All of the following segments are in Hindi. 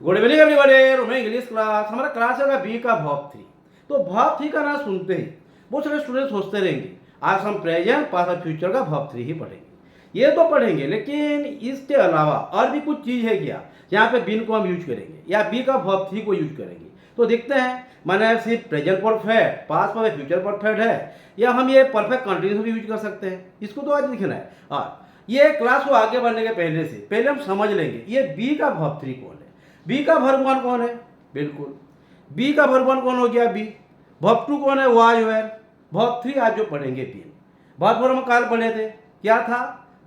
Good evening everybody. रोमे इंग्लिश क्लास, हमारा क्लास होगा बी का वर्ब थ्री। तो वर्ब थ्री का नाम सुनते ही बहुत सारे स्टूडेंट सोचते रहेंगे आज हम प्रेजेंट पास्ट और फ्यूचर का वर्ब थ्री ही पढ़ेंगे। ये तो पढ़ेंगे, लेकिन इसके अलावा और भी कुछ चीज़ है क्या यहाँ पे बिन को हम यूज करेंगे या बी का वर्ब थ्री को यूज करेंगे। तो देखते हैं, माने सिर्फ present perfect, past perfect, future perfect है या हम ये परफेक्ट कंटिन्यूस भी यूज कर सकते हैं। इसको तो आज लिखना है। और ये क्लास को आगे बढ़ने के पहले हम समझ लेंगे ये बी का वर्ब थ्री कौन है। बी का वर्ब वन कौन है? बिल्कुल बी का वर्ब वन कौन हो गया? बी। वर्ब टू कौन है? Was where. वर्ब थ्री आज जो पढ़ेंगे बीन। वर्ब फोर हम कल पढ़े थे, क्या था?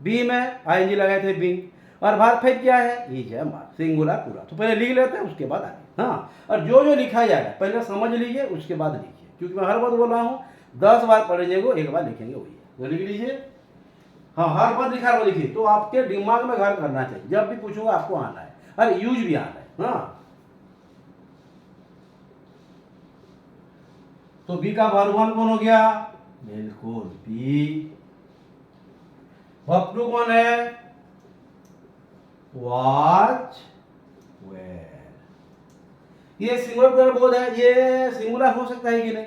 बी में आईएनजी लगाए थे बीन। और वर्ब फाइव क्या है? इज है, मार, सिंगुलर पूरा। तो पहले लिख लेते हैं, उसके बाद आगे। हाँ, और जो जो लिखा जाएगा पहले समझ लीजिए, उसके बाद लिखिए, क्योंकि मैं हर बात बोल रहा हूँ 10 बार पढ़ेंगे को एक बार लिखेंगे, वही है। तो लिख लीजिए। हाँ, हर बात लिखा हुआ लिखिए, तो आपके दिमाग में घर करना चाहिए। जब भी पूछूंगा आपको आना है और यूज भी आना है। हाँ, तो बी का वर्ब वन कौन हो गया? बिल्कुल बी। वर्ब टू कौन है? Was were. ये सिंगुलर प्लूरल बोल है, ये सिंगुलर हो सकता है कि नहीं?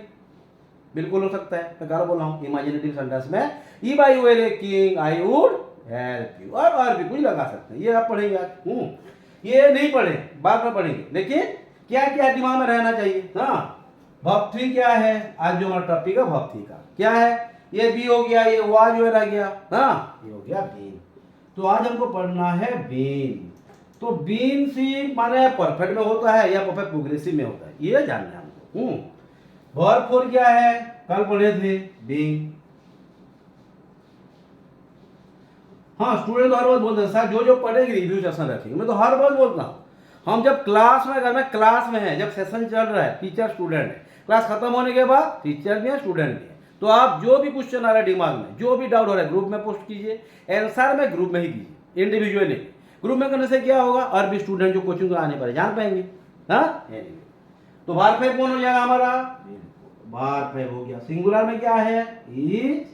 बिल्कुल हो सकता है। मैं क्या बोल रहा हूँ, इमेजिनेटिव सेंटेंस में if I were a king I would help you, और भी कुछ लगा सकते हैं। ये आप पढ़ेंगे आज। ये नहीं पढ़े, बाद में पढ़ेंगे, लेकिन क्या क्या दिमाग में रहना चाहिए। हाँ, वर्ब थ्री क्या है? आज जो हमारा टॉपिक है वर्ब थ्री का क्या है? ये बी हो गया, ये वाज वेयर आ गया। हाँ, ये हो गया बीन। तो आज हमको पढ़ना है बीन। तो बीन सी माने परफेक्ट में होता है या परफेक्ट प्रोग्रेसिव में होता है, ये जानना है हमको। वर्ब फोर क्या है? कल पढ़े थे, बीन। हाँ, स्टूडेंट हर बात बोलते हैं सर जो जो पढ़ेगी रिव्यू सेशन रखेंगे। मैं तो हर बात बोलता हूँ, हम जब क्लास में, अगर मैं क्लास में है, जब सेशन चल रहा है, टीचर स्टूडेंट है, क्लास खत्म होने के बाद टीचर भी है, स्टूडेंट भी है, तो आप जो भी क्वेश्चन आ रहा है दिमाग में, जो भी डाउट हो रहा है, ग्रुप में पोस्ट कीजिए। आंसर में ग्रुप में ही दीजिए, इंडिविजुअली। ग्रुप में करने से क्या होगा, और भी स्टूडेंट जो कोचिंग आने पर जान पाएंगे। हाँ, तो वर्ब फाइव कौन हो जाएगा हमारा? वर्ब फाइव हो गया। सिंगुलर में क्या है? Is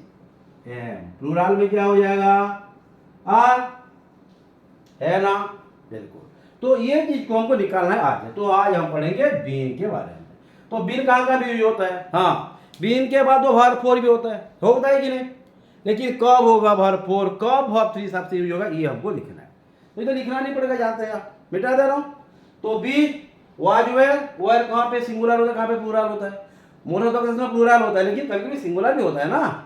M. प्लूरल में क्या हो जाएगा? आर, है ना? बिल्कुल। तो ये चीज को हमको निकालना है आज। तो आज हम पढ़ेंगे बीन के बारे में। तो बीन कहाँ का भी यूज होता है? हाँ, बीन के बाद तो वर्ब फोर भी होता है कि नहीं? लेकिन कब होगा वर्ब फोर, कब वर्ब थ्री हिसाब से यूज होगा, ये हमको लिखना है। तो ये तो लिखना नहीं पड़ेगा, जानते हैं आप, मिटा दे रहा हूं। तो बी वाज वेयर, वेयर कहाँ पे सिंगुलर होता है, कहाँ पे प्लूरल होता है? मोनोलॉजिकल में प्लूरल होता है, लेकिन कभी कभी सिंगुलर भी होता है ना,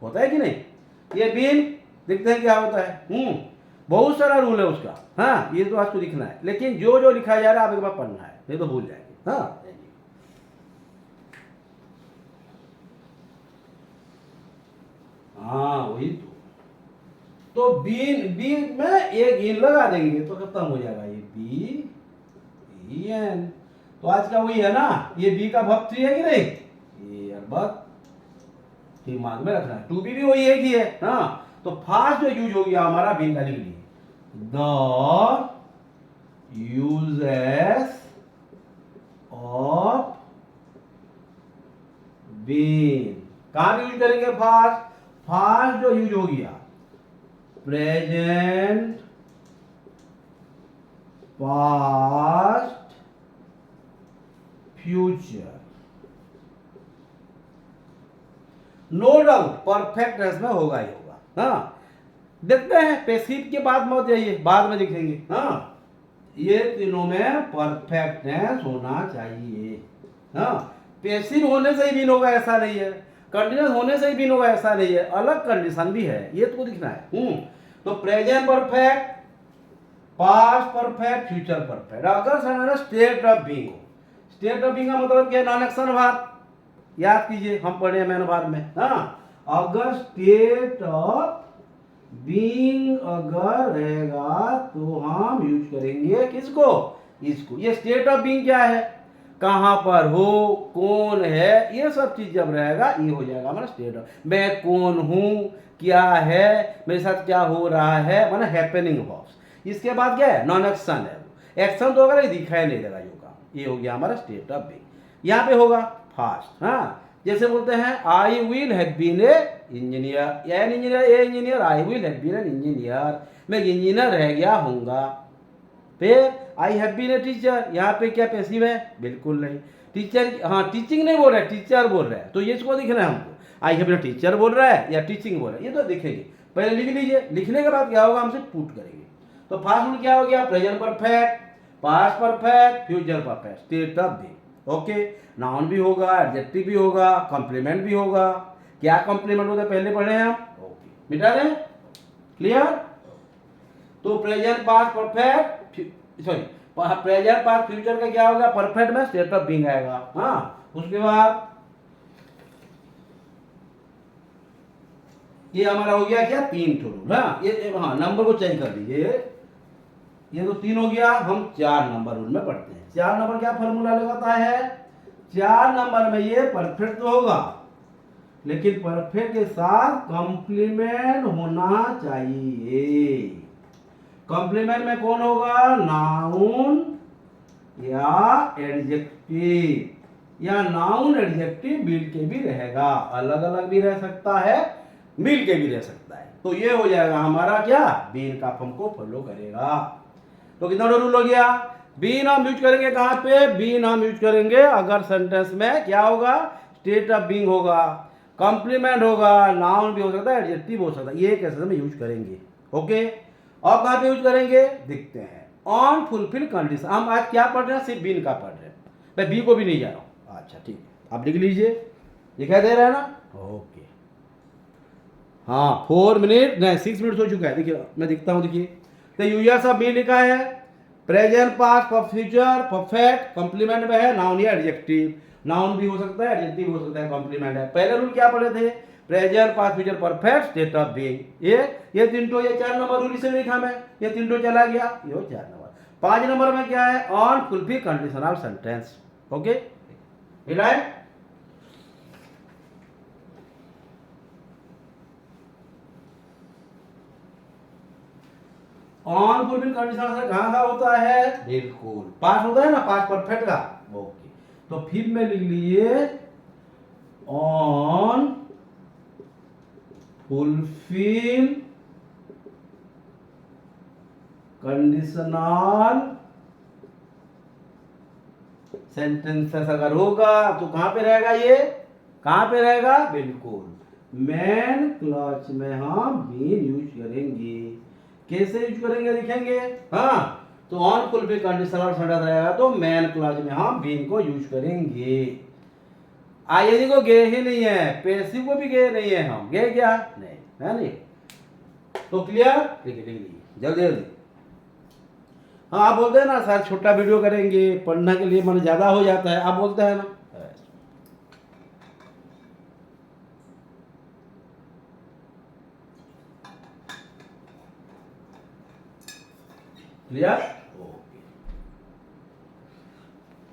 होता है कि नहीं? ये बीन देखते हैं क्या होता है। बहुत सारा रूल है उसका। हाँ, ये तो आपको लिखना है, लेकिन जो जो लिखा जा रहा है आप एक बार पढ़ना है, नहीं तो भूल जाएंगे। हाँ, हाँ वही तो बीन, बी में एक इन लगा देंगे तो खत्म हो जाएगा ये बी एन। तो आज का वही है ना, ये बी का वर्ब थ्री है कि नहीं? ये बात दिमाग में रखना है। टू बी भी वही है कि है। हाँ, तो फास्ट जो यूज हो गया हमारा बीन का, लिख लीजिए द यूजेस ऑफ बीन। कहां यूज करेंगे? फास्ट। फास्ट जो यूज हो गया, present, past, future. No doubt perfect tense में होगा ही होगा। हाँ, देखते हैं, पैसिव के बाद मत जाइए, बाद में देखेंगे। हाँ, ये तीनों में परफेक्ट टेंस होना चाहिए। हाँ, पैसिव होने से ही बीन होगा ऐसा नहीं है, कंटिन्यूस होने से ही बीन होगा ऐसा नहीं है, अलग कंडीशन भी है, ये तो दिखना है। तो present perfect, past perfect, future perfect. अगर स्टेट ऑफ बीइंग हो, स्टेट ऑफ बीइंग का मतलब क्या है? Non action verb. याद कीजिए, हम पढ़े मैन वर्ब में। हाँ, अगर स्टेट ऑफ बीइंग अगर रहेगा तो हम यूज करेंगे किसको? इसको। ये स्टेट ऑफ बीइंग क्या है? कहां पर हो, कौन है, ये सब चीज जब रहेगा ये हो जाएगा हमारा स्टेट ऑफ। मैं कौन हूं, क्या है, मेरे साथ क्या हो रहा है, माना हैपनिंग वर्ब्स। इसके बाद क्या है? नॉन एक्शन है। एक्शन तो अगर दिखाई नहीं देगा जो काम, ये हो गया हमारा स्टेट ऑफ बीइंग। यहाँ पे होगा फास्ट। हाँ, जैसे बोलते हैं I will have been a engineer, an engineer, a engineer, I will have been an engineer, मैं इंजीनियर रह गया हूंगा। फिर I have been a teacher, यहाँ पे क्या पैसिव है? बिल्कुल नहीं। टीचर, हाँ टीचिंग नहीं बोल रहा है, टीचर बोल रहा है, तो ये इसको दिखना है हमको, I have been a teacher बोल रहा है या टीचिंग बोल रहा है, ये तो दिखेंगे। पहले लिख लीजिए, लिखने के बाद क्या होगा, हमसे पुट करेंगे। तो फास्ट रूल क्या हो गया? Present perfect, past perfect, future perfect, state of being. Okay, noun भी होगा, एडजेक्टिव भी होगा, कॉम्प्लीमेंट भी होगा। क्या कॉम्प्लीमेंट होता है पहले पढ़े हैं हम। ओके, मिटा दें, क्लियर। तो present past perfect, sorry present past future का क्या होगा? परफेक्ट में स्टेट ऑफ बीइंग आएगा। हाँ, उसके बाद ये हमारा हो गया क्या? 3 ठो रूल। हाँ ये, हाँ नंबर को चेंज कर दीजिए, ये तो 3 हो गया। हम 4 नंबर रूल में पढ़ते हैं। 4 नंबर क्या फॉर्मूला लगाता है? 4 नंबर में ये परफेक्ट तो होगा, लेकिन परफेक्ट के साथ कॉम्प्लीमेंट होना चाहिए। कॉम्प्लीमेंट में कौन होगा? नाउन या एडजेक्टिव, या नाउन एडजेक्टिव मिल के भी रहेगा, अलग अलग भी रह सकता है, मिल के भी रह सकता है। तो ये हो जाएगा हमारा क्या? बीन का हमको फॉलो करेगा। तो कितना रूल हो गया? बीन हम यूज करेंगे कहाँ पे? बीन हम यूज करेंगे अगर सेंटेंस में क्या होगा? स्टेट ऑफ बीइंग होगा, कॉम्प्लीमेंट होगा, नाउन भी हो सकता है, एडजेक्टिव हो सकता है, ये कैसे में यूज करेंगे। ओके, और कहाँ पे यूज करेंगे देखते हैं। ऑन फुलफिल कंडीशन, हम आज क्या पढ़ रहे हैं? सिर्फ बीन का पढ़ रहे हैं, मैं बी को भी नहीं जा रहा हूँ। अच्छा ठीक है, आप लिख लीजिए, दिखाई दे रहा है ना। ओके, हाँ 4 मिनट नहीं 6 मिनट हो चुका है। देखिए मैं दिखता हूँ, देखिए तो यूएस ऑफ बी लिखा है, present past future perfect, complement में है नाउन या एडजेक्टिव, नाउन भी हो सकता है, एडजेक्टिव भी हो सकता है, कॉम्प्लीमेंट है। पहले रूल क्या पढ़े थे? Present past future perfect, state of being. ये 3 टो, ये 4 नंबर रूल इसे लिखा मैं, ये 3 टो चला गया, ये 4 नंबर। 5 नंबर में क्या है? On fulfil conditional sentence. Okay, right. On fulfil condition से कहाँ होता है? बिल्कुल पास होता है ना, पास परफेक्ट का। ओके, तो फिर में लिख लीजिए ऑन फुलफिल कंडीशनल सेंटेंसेस अगर होगा तो कहां पे रहेगा? ये कहां पे रहेगा? बिल्कुल मेन क्लच में हम बीन यूज करेंगे। कैसे यूज करेंगे लिखेंगे। हाँ, तो ऑन फुलफिल कंडीशनल सेंटेंस रहेगा तो मेन क्लॉज में हम बीन को यूज करेंगे। आईएनजी को गए ही नहीं है, पैसिव को भी गए नहीं है, हम गए क्या? नहीं है नहीं। तो क्लियर, लिख लीजिए जल्दी जल्दी। हाँ आप बोलते हैं ना सर छोटा वीडियो करेंगे, पढ़ने के लिए मन ज्यादा हो जाता है, आप बोलते हैं ना। क्लियर।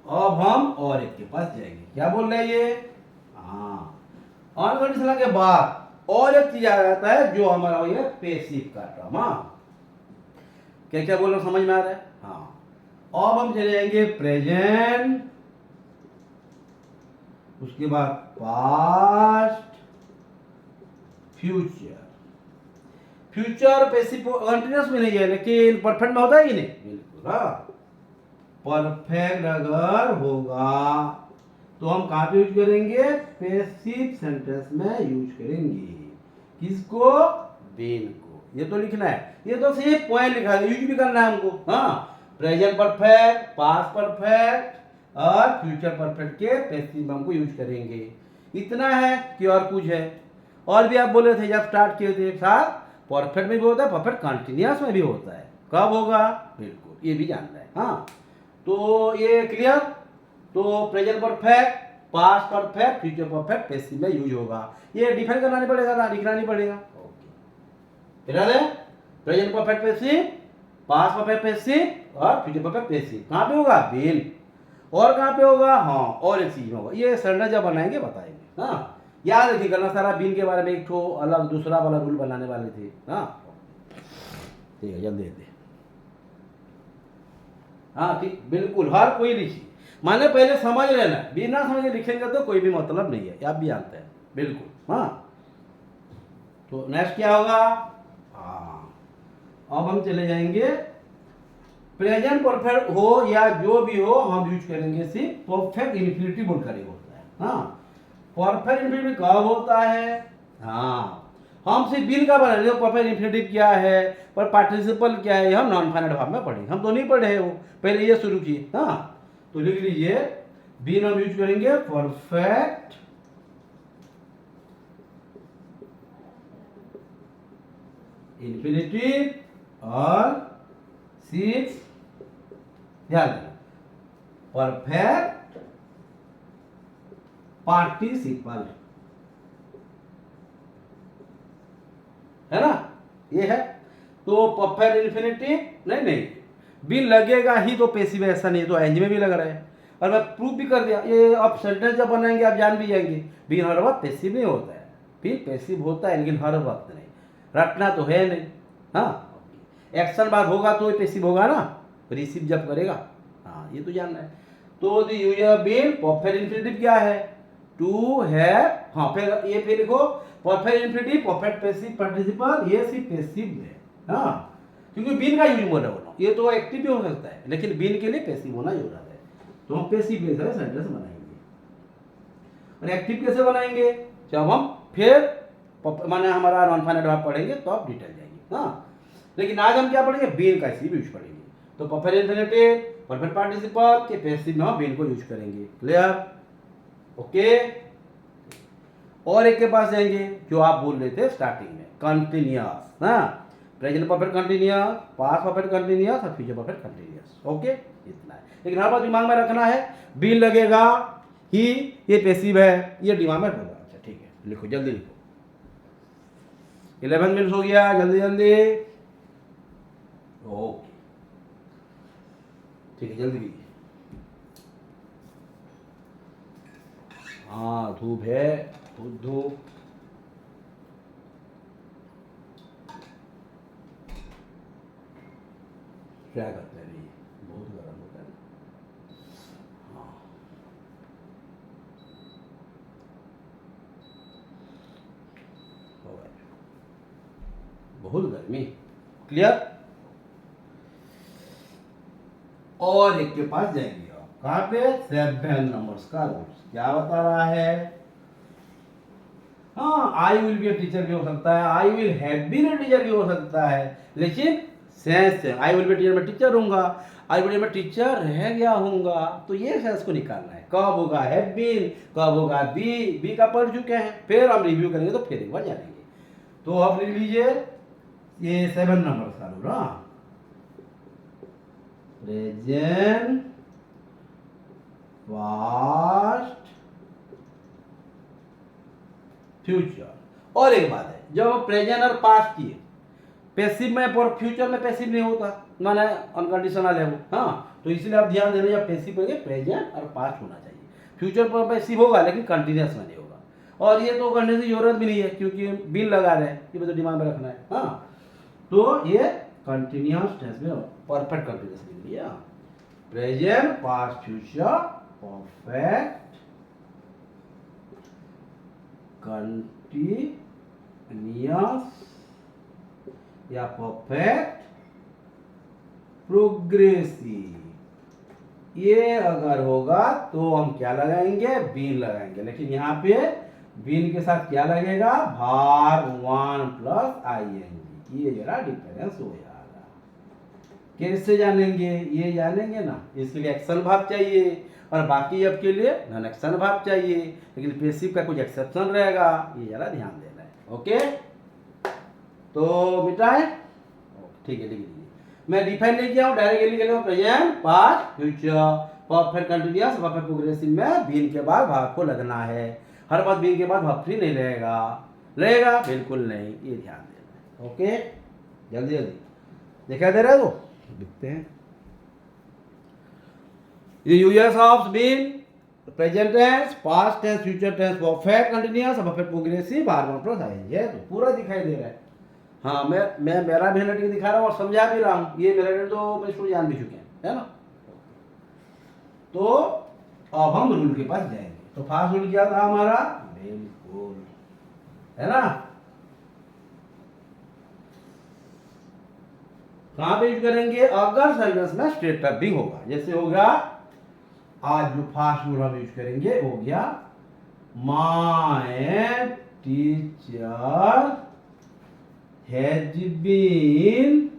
अब हम और एक के पास जाएंगे। क्या बोल रहे हैं ये? हाँ, ऑन कंडीशनल के बाद और एक चीज आ जाता है जो हमारा ये पैसिव का टर्म। हाँ, क्या क्या बोल रहे समझ में आ रहा है? हाँ, अब हम चले जाएंगे प्रेजेंट, उसके बाद past, future. Future passive continuous में नहीं है, लेकिन परफेक्ट में होता है कि नहीं? बिल्कुल। हाँ, परफेक्ट अगर होगा तो हम कहां पे यूज करेंगे? पैसिव सेंटेंस में यूज करेंगे। किसको? बीन को। ये तो लिखना है, ये तो सिर्फ पॉइंट लिखा है, यूज भी करना है हमको। हाँ, प्रेजेंट परफेक्ट, पास्ट परफेक्ट और फ्यूचर परफेक्ट के पैसिव में हमको यूज करेंगे। इतना है कि और कुछ है? और भी आप बोले थे जब स्टार्ट किए थे, साथ परफेक्ट में भी होता है, परफेक्ट कंटिन्यूअस में भी होता है। कब होगा? बिल्कुल, ये भी जानना है। हाँ, तो ये क्लियर। तो present perfect, past perfect, future perfect passive में यूज होगा। ये डिफाइन करना नहीं पड़ेगा ना, लिखना नहीं पड़ेगा। Okay, present perfect passive, past perfect passive और फ्यूचर परफेक्ट पैसिव कहां पे होगा? बीन। और कहां पे होगा? हाँ, और एक चीज में होगा, ये संरचना जब बनाएंगे बताएंगे। हाँ, याद रखिए करना सारा बीन के बारे में एक ठो अलग दूसरा वाला रूल बनाने वाले थे। हाँ ठीक है, जल्दी जल्दी। हाँ ठीक, बिल्कुल हर कोई लिखिए, माने पहले समझ लेना, बिना समझ के लिखेंगे तो कोई भी मतलब नहीं है, आप भी जानते हैं। बिल्कुल। हाँ, तो नेक्स्ट क्या होगा? हाँ, अब हम चले जाएंगे प्रेजेंट परफेक्ट हो या जो भी हो हम यूज करेंगे सिर्फ परफेक्ट इन्फिनिटी बोल कर ही होता है। हाँ, परफेक्ट इन्फिनिटी कब होता है? हाँ, हम सिर्फ बिल का बना रहे, परफेक्ट इन्फिनिटिव क्या है पर पार्टिसिपल क्या है, हम नॉन फाइनाइट वर्ब में पढ़ेंगे। हम तो नहीं पढ़े हैं वो, पहले ये शुरू किए। हाँ, तो लिख लीजिए बिल हम यूज करेंगे परफेक्ट इन्फिनिटिव और सिक्स, ध्यान देना, परफेक्ट पार्टिसिपल, है ना, ये है। तो परफेक्ट इन्फिनिटिव नहीं, बिल लगेगा ही तो पैसिव है, ऐसा नहीं तो एंज में भी लग रहा है। और मैं प्रूफ भी कर दिया, ये आप सेंटेंस जब बनाएंगे आप जान भी जाएंगे बिल हर वक्त पैसिव नहीं होता है, फिर पैसिव होता है लेकिन हर वक्त नहीं, रटना तो है नहीं। हाँ, एक्शन बाद होगा तो पैसिव होगा ना, रिसीव जब करेगा। हाँ, ये तो जानना है। तो the user bill perfect infinitive क्या है? टू हैव, हाँ फिर ये फिर लिखो perfect infinitive perfect passive participle, ये सिर्फ पैसिव है। हाँ, क्योंकि बीन का यूज बोल रहा हूँ, ये तो एक्टिव भी हो सकता है लेकिन बीन के लिए पैसिव होना जरूरत है। तो हम पैसिव बेस है सेंटेंस बनाएंगे। और एक्टिव कैसे बनाएंगे? जब हम फिर माने हमारा नॉन फाइनाइट वर्ब पढ़ेंगे तो आप डिटेल जाएंगे। हाँ, लेकिन आज हम क्या पढ़ेंगे? बीन का इसी यूज पढ़ेंगे। तो परफेक्ट इन्फिनिटिव परफेक्ट पार्टिसिपल के पैसिव में हम बीन को यूज करेंगे। क्लियर? ओके। और एक के पास जाएंगे जो आप बोल रहे थे स्टार्टिंग में, कंटिन्यूअस। हाँ, present perfect continuous, past perfect continuous और फ्यूचर परफेक्ट कंटिन्यूअस। ओके, इतना है। लेकिन हर बात दिमाग में रखना है, बिल लगेगा ही, ये पैसिव है, ये दिमाग में होगा। अच्छा ठीक है, लिखो जल्दी लिखो। 11 मिनट्स हो गया, जल्दी जल्दी। ओके ठीक है, जल्दी कीजिए। हाँ, धूप है, धूप। क्या करते हैं, नहीं बहुत गर्म होता है। हाँ, हो गया, बहुत गर्मी। क्लियर? और एक के पास जाएंगे आप, कहाँ पे? 7 नंबर्स का रूल्स क्या बता रहा है? हाँ, I will be a teacher भी हो सकता है, I will have been a teacher भी हो सकता है, लेकिन सेंस है आई विल बी टीचर में टीचर होऊंगा, आई विल में टीचर रह गया होऊंगा, तो ये सेंस को निकालना है। कब होगा हैव बीन, कब होगा बी का पढ़ चुके हैं, फिर हम रिव्यू करेंगे तो फिर एक बार जानेंगे। तो आप लिख लीजिए ये 7 नंबर का रूल। हाँ, प्रेजेंट पास्ट फ्यूचर। और एक बात है, जब प्रेजेंट और पास्ट किए पैसिव में और फ्यूचर में पैसिव नहीं होता, माने अनकंडीशनल है वो। हाँ, तो इसलिए आप ध्यान देना, जब पैसिव करेंगे प्रेजेंट और पास्ट होना चाहिए। फ्यूचर पर पैसिव होगा लेकिन कंटिन्यूअस में नहीं होगा। और ये तो करने की जरूरत भी नहीं है क्योंकि बिल लगा रहे हैं, ये तो दिमाग में रखना है। हाँ, तो ये कंटिन्यूअस टेंस में परफेक्ट कंटिन्यूअस लिख लिया। Present past future perfect continuous या परफेक्ट प्रोग्रेसिव, ये अगर होगा तो हम क्या लगाएंगे? बीन लगाएंगे। लेकिन यहाँ पे बीन के साथ क्या लगेगा? भार 1 प्लस आईएनजी। ये जरा डिफरेंस हो जाएगा। कैसे जानेंगे? ये जानेंगे ना, इसके लिए एक्शन भाग चाहिए और बाकी अब के लिए नॉन एक्शन भाग चाहिए, लेकिन पैसिव का कुछ एक्सेप्शन रहेगा, ये जरा ध्यान देना है। ओके, तो मिटाए। ठीक है, लिख लीजिए। मैं डिफाइन नहीं किया हूँ, डायरेक्ट लिख रहा हूँ present past future perfect continuous perfect progressive में बीन के बाद भाग को लगना है। हर बात बीन के बाद भाग फ्री नहीं रहेगा, रहेगा बिल्कुल नहीं, ये ध्यान देना है। ओके, जल्दी जल्दी दिखाई दे रहा है? तो दिखते हैं ये users of been, present tense, past tense, future tense, perfect continuous perfect progressive, बार 1 प्लस आएंगे, है तो पूरा दिखाई दे रहा है। हाँ, मैं मेरा भी हैंडराइटिंग दिखा रहा हूँ और समझा भी रहा हूँ, ये मेरा तो मैं स्टूडेंट जान भी चुके हैं, है ना। तो अब हम रूल के पास जाएंगे। तो फास्ट रूल क्या था हमारा? बिल्कुल, है ना। कहाँ पे यूज करेंगे? अगर सेंटेंस में स्ट्रेट बिंग होगा। जैसे हो गया आज जो फास्ट रूल हम यूज करेंगे हो गया my teacher has been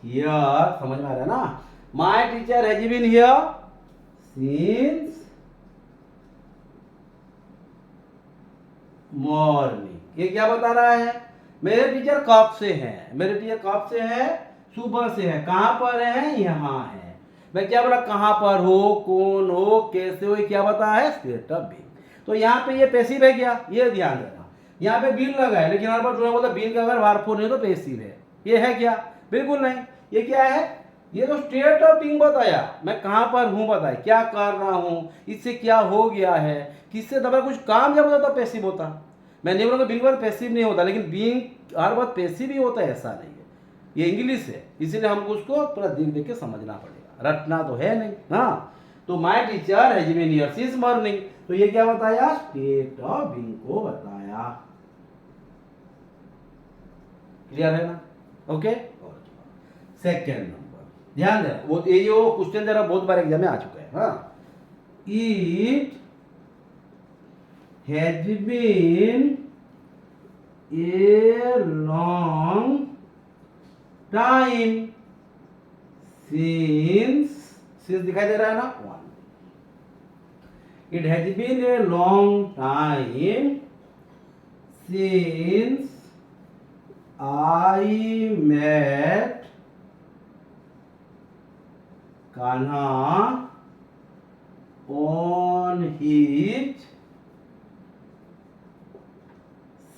here. समझ में आ रहा है ना? My teacher has been here since morning. ये क्या बता रहा है? मेरे टीचर कब से हैं? मेरे टीचर कब से हैं? सुबह से है। कहां पर है? यहाँ है। मैं क्या बोला? कहां पर हो, कौन हो, कैसे हो, ये क्या बता है? State of being. तो यहाँ पे ये पैसिव है क्या? ये ध्यान देना। यहाँ पे बीन लगा है, लेकिन हर बार जो बोलता बीन का अगर वर्ब फॉर्म नहीं तो पैसिव है। ये है क्या? बिल्कुल नहीं। ये क्या है? ये तो स्टेट ऑफ बीइंग बताया। मैं कहां पर हूं बताया, क्या कर रहा हूं, इससे क्या हो गया है, किससे दबा कुछ काम जब होता तो पैसिव होता। मैं नहीं बोलूँगा बीइंग पैसिव नहीं होता, लेकिन बीइंग हर बात पैसिव ही होता है ऐसा नहीं है। ये इंग्लिश है, इसीलिए हमको उसको पूरा देख देख के समझना पड़ेगा, रटना तो है नहीं। हाँ, तो my teacher has been here since morning. तो ये क्या बताया? स्टेट ऑफ बीइंग को बताया। क्लियर है ना? ओके। सेकेंड नंबर ध्यान देना, वो ये जो क्वेश्चन जरा बहुत बार एग्जाम में आ चुका है। हाँ, it has been a long time since दिखाई दे रहा है ना? One. It has been a long time since I met Kanha on his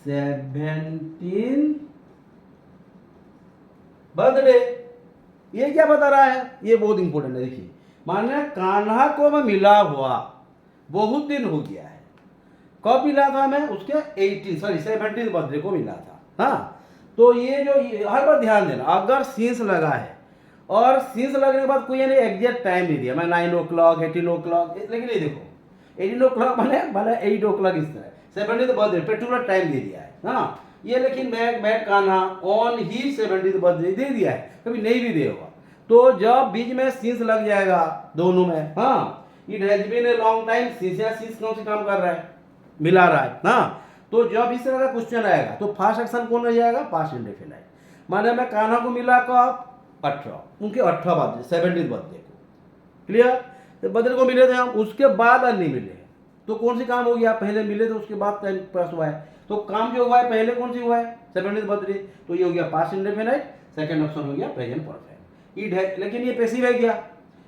17th birthday. ये क्या बता रहा है? ये बहुत इंपॉर्टेंट है। देखिए, माने कान्हा को मैं मिला हुआ बहुत दिन हो गया है। कब मिला था मैं? उसके 17th बर्थडे को मिला था। हाँ, तो ये जो हर बार ध्यान देना, अगर सिंस लगा है और सिंस लगने के बाद कोई यानी एग्जैक्ट टाइम नहीं दिया, मैं 9 o'clock 18 o'clock, लेकिन ये देखो 18 o'clock मैंने 8 o'clock इस तरह, 70th बर्थडे पर्टिकुलर टाइम दे दिया है। हाँ, ये लेकिन बैट कान्हा ऑन ही 70th बर्थडे दे दिया है, कभी नहीं भी दे होगा। तो जब बीच में सिंस लग जाएगा दोनों में, हाँ, it has been a long time, since या सिंस कौन से काम कर रहा है? मिला रहा है। हाँ, तो जब इस तरह का क्वेश्चन आएगा तो फास्ट एक्शन कौन रह जाएगा? Past indefinite. माने मैं कान्हा को मिला कब? 18, उनके 18 बर्थडे 70th बर्थडे को। क्लियर? तो बर्थडे को मिले थे हम, उसके बाद नहीं मिले, तो कौन सी काम हो गया? पहले मिले थे उसके बाद टाइम पास हुआ है, तो काम जो हुआ है पहले कौन सी हुआ है? 70th birthday. तो ये हो गया पास्ट इंडेफिनाइट। सेकंड ऑप्शन हो गया प्रेजेंट परफेक्ट। इट है, लेकिन ये पैसिव है क्या?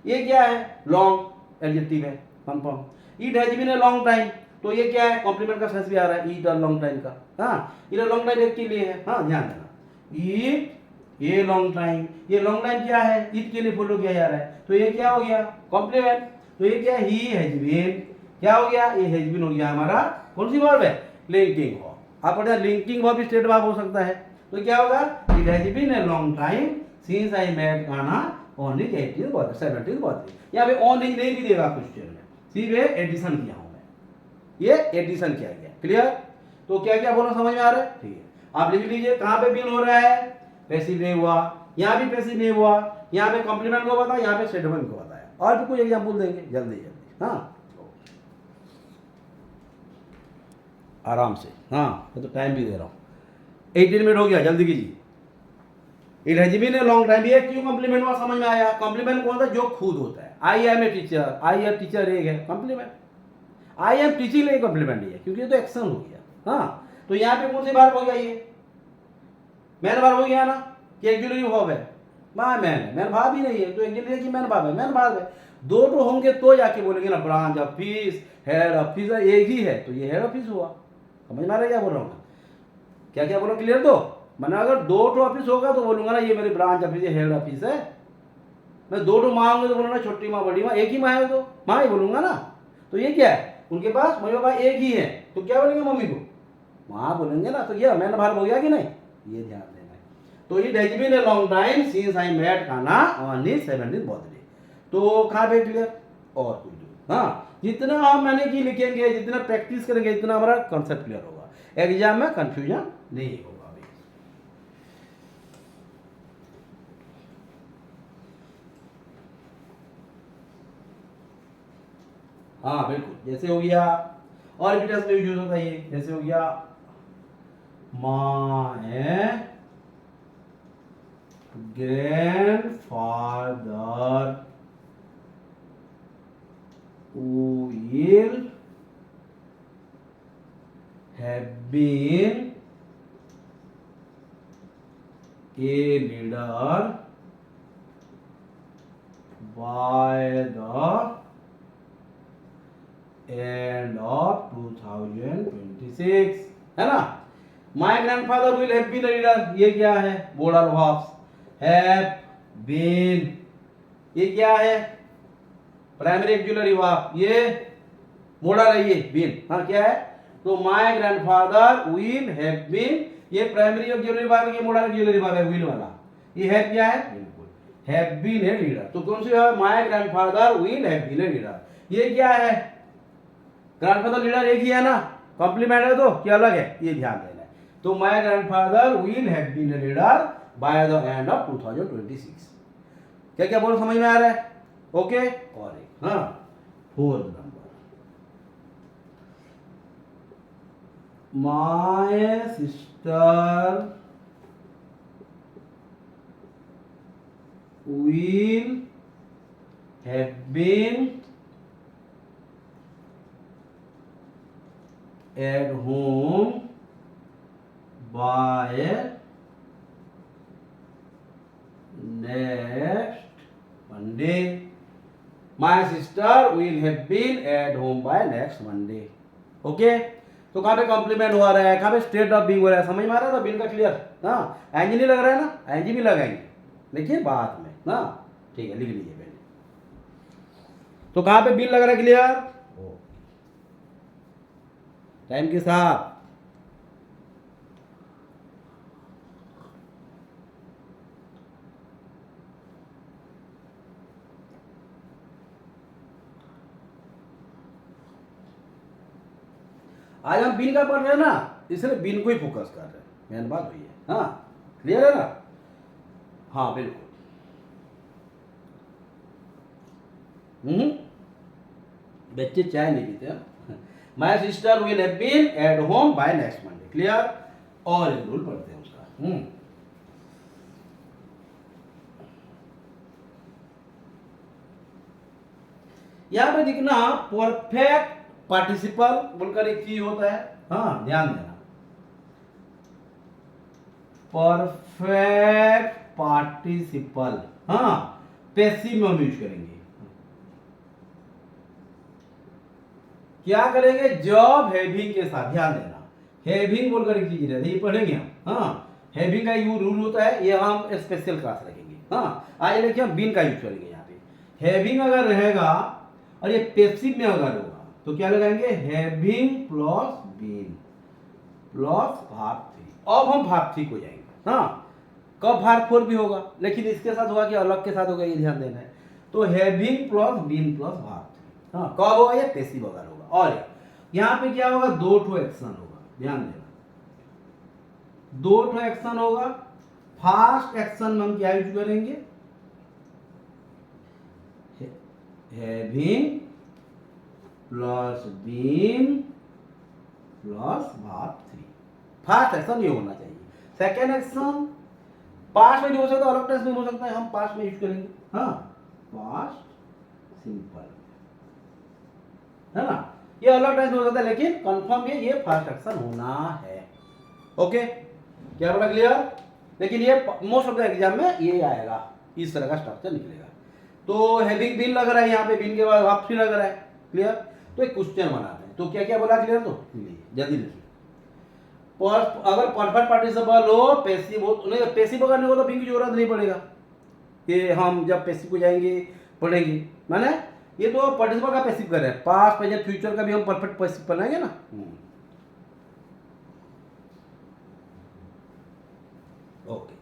ये क्या है? लॉन्ग एडजेक्टिव है, confirm. It has been a long time, तो ये क्या है? कॉम्प्लीमेंट का सेंस भी आ रहा है, ईट और लॉन्ग टाइम का। हाँ, इट लॉन्ग टाइम एक के लिए है। हाँ, ध्यान देना, ईट ये लॉन्ग टाइम, ये लॉन्ग टाइम क्या है? इट के लिए फॉलो किया जा रहा है, तो ये क्या हो गया? कॉम्प्लीमेंट। तो ये क्या? ही हैज बीन, क्या हो गया? ये हैज बीन हो गया हमारा कौन सी वर्ब है? Linking verb. आप पढ़ा लिंकिंग वर्ब स्टेट वर्ब हो सकता है, तो क्या होगा? It has been a long time since I met Kanha on his 18th birthday 70th birthday. यहाँ पे ऑन हिज नहीं भी देगा क्वेश्चन में, सिर्फ एडिशन किया हूं मैं, ये एडिशन किया गया। क्लियर? तो क्या क्या बोलना समझ में आ रहा है? ठीक है, आप लिख लीजिए कहां पे बीन हो रहा है? पैसिव नहीं हुआ, यहाँ भी पैसिव नहीं हुआ, यहाँ पे कॉम्प्लीमेंट को बताया, यहाँ पे स्टेटमेंट को बताया। और भी कोई एग्जांपल देंगे जल्दी जल्दी। हाँ, आराम से। हाँ, मैं तो टाइम भी दे रहा हूँ, 18 मिनट हो गया, जल्दी कीजिए। It has been a long time, ये क्यों कॉम्प्लीमेंट हुआ समझ में आया? कॉम्प्लीमेंट कौन था? जो खुद होता है। I am a teacher, I am teacher एक है कॉम्प्लीमेंट, आई एम टीचिंग एक कॉम्प्लीमेंट नहीं है, क्योंकि ये तो एक्शन हो गया। हाँ, तो यहाँ पे कौन सी बार हो गया? ये मैन भाव हो गया ना, कि एक्जुलरी वर्ब है। मैन भाव भी नहीं है, तो एक्जुलरी की मैन भाव है, मैन भाव है। दो तो होंगे तो जाके बोलेंगे ना, ब्रांच ऑफिस, हेड ऑफिस, एक ही है, तो ये हेड ऑफिस हुआ। समझ में आ रहा है क्या बोल रहा हूँ? क्या क्या बोल रहा हूँ? क्लियर? तो मैंने अगर दो तो ऑफिस होगा तो बोलूंगा ना ये मेरी ब्रांच ऑफिस है, हेड ऑफिस है। मैं दो माँ होंगे तो बोलूंगा छोटी माँ बड़ी माँ, एक ही माँ है तो माँ ही बोलूंगा ना। तो ये क्या है? उनके पास मम्मी पापा एक ही है, तो क्या बोलेंगे? मम्मी को माँ बोलेंगे ना। तो ये मैन भाव हो गया कि नहीं? ये ध्यान देना है। तो it has been a long time since I met Kanha on his 70th birthday. तो कहाँ पे क्लियर? और कोई दो। हाँ, जितना हम मैंने की लिखेंगे, जितना प्रैक्टिस करेंगे, जितना हमारा कॉन्सेप्ट क्लियर होगा, एग्जाम में कंफ्यूजन नहीं होगा। हाँ बिल्कुल, जैसे हो गया और भी टेंस में यूज होता है ये, जैसे हो गया my grandfather will have been a leader by the end of 2026, है ना। My grandfather will have been a leader, ये क्या है, मोडल वर्ब्स, हैव बीन ये क्या है, प्राइमरी एक्जुलरी वर्ब, ये मोडल है, ये बीन, हाँ क्या है, तो my grandfather will have been, ये प्राइमरी एक्जुलरी वर्ब, ये मोडल एक्जुलरी वर्ब है विल वाला, ये हैव क्या है, बिल्कुल हैव बीन ए लीडर, तो कौन सी है, my grandfather will have been a leader, ये क्या है, ग्रैंडफादर लीडर एक ही है ना, कॉम्प्लीमेंट है तो क्या अलग है, ये ध्यान देना है। तो my grandfather will have been a leader by the end of 2026, क्या क्या बोलो, समझ में आ रहा है, ओके। और एक हाँ fourth number, my sister will have been at home by next Monday. My sister will have been at home by next Monday. Okay, तो कहाँ पे कॉम्प्लीमेंट हो रहा है, कहाँ पे स्टेट ऑफ बीइंग हो रहा है, समझ में आ रहा था बीन का क्लियर, हाँ एंजी नहीं लग रहा है ना, एंजी भी लगाएंगे देखिए बाद में ना, ठीक है लिख लीजिए पहले, तो कहाँ पे बीन लग रहा है, क्लियर, टाइम के साथ। आज हम बीन का पढ़ रहे हैं ना, इसलिए बीन को ही फोकस कर रहे हैं, मेन बात वही है, हाँ क्लियर है ना, हाँ बिल्कुल। बच्चे चाय नहीं पीते, my sister will have been at home by next Monday, clear. और एक रूल पढ़ते हैं उसका, यहां पे दिखना परफेक्ट पार्टिसिपल बोलकर एक चीज होता है, हाँ ध्यान देना, परफेक्ट पार्टिसिपल, हाँ पैसिव में हम यूज करेंगे, क्या करेंगे, जॉब हैविंग के साथ, ध्यान देना हैविंग बोलकर एक चीज रहती है, ये पढ़ेंगे हम, हाँ हैविंग का यू रूल होता है, ये हम स्पेशल क्लास रखेंगे, हाँ आज देखिए हम बीन का यूज करेंगे यहाँ पे, हैविंग अगर रहेगा और ये पैसिव में अगर होगा तो क्या लगाएंगे, having plus been plus verb three, अब हम भार्ब थ्री को जाएंगे, हाँ कब भार्ब फोर भी होगा, लेकिन इसके साथ होगा कि अलग के साथ होगा, ये ध्यान देना है, तो having plus been plus verb three, हाँ कब होगा, ये पैसिव अगर होगा, और यहाँ पे क्या होगा, दो ठो एक्शन होगा, ध्यान देना दो ठो एक्शन होगा, फर्स्ट एक्शन में हम क्या यूज करेंगे, having plus been plus verb three, first action ये होना चाहिए, सेकेंड एक्शन पास्ट में भी हो सकता है, अलग टेंस में हो सकता है, हम पास्ट में यूज करेंगे, हाँ पास्ट सिंपल, है ना, ये अलग टेंस में हो सकता है, लेकिन कंफर्म ये फर्स्ट एक्शन होना है, ओके क्या बोला, क्लियर। लेकिन ये मोस्ट ऑफ द एग्जाम में ये आएगा, इस तरह का स्ट्रक्चर निकलेगा, तो हैविंग बीन लग रहा है, यहाँ पे बीन के बाद भार्ब थ्री लग रहा है, क्लियर। तो एक क्वेश्चन बनाते हैं, तो क्या क्या बोला, क्लियर, तो जल्दी लिखिए, अगर परफेक्ट पार्टिसिपल हो, पैसिव हो, नहीं पैसिव अगर नहीं हो तो बीन की जरूरत नहीं पड़ेगा, कि हम जब पैसिव को जाएंगे पढ़ेंगे, माने ये तो पार्टिसिपल का पैसिव कर रहे हैं, पास्ट प्रेजेंट फ्यूचर का भी हम परफेक्ट पैसिव बनाएंगे ना, ओके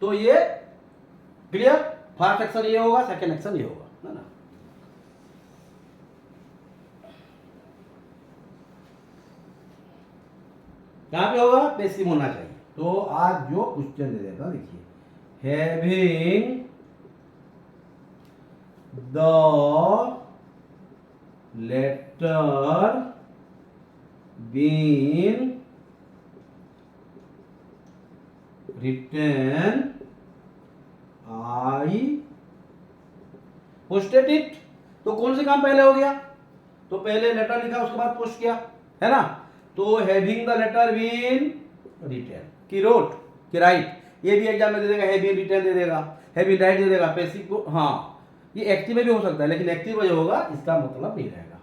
तो ये क्लियर, फर्स्ट एक्शन ये होगा, सेकेंड एक्शन ये होगा, है ना। कहां पे होगा, पैसिव होना चाहिए, तो आज जो क्वेश्चन दे देता देखिए, having the letter been written I posted it. तो कौन से काम पहले हो गया? तो पहले लेटर लिखा उसके बाद पोस्ट किया, है ना। तो having the letter been written की रोट की राइट, ये भी एग्जाम में दे देगा, हैविंग रिटन दे देगा, हैविंग राइट दे देगा, पैसिव को हाँ ये एक्टिव में भी हो सकता है, लेकिन एक्टिव में जो होगा इसका मतलब नहीं रहेगा।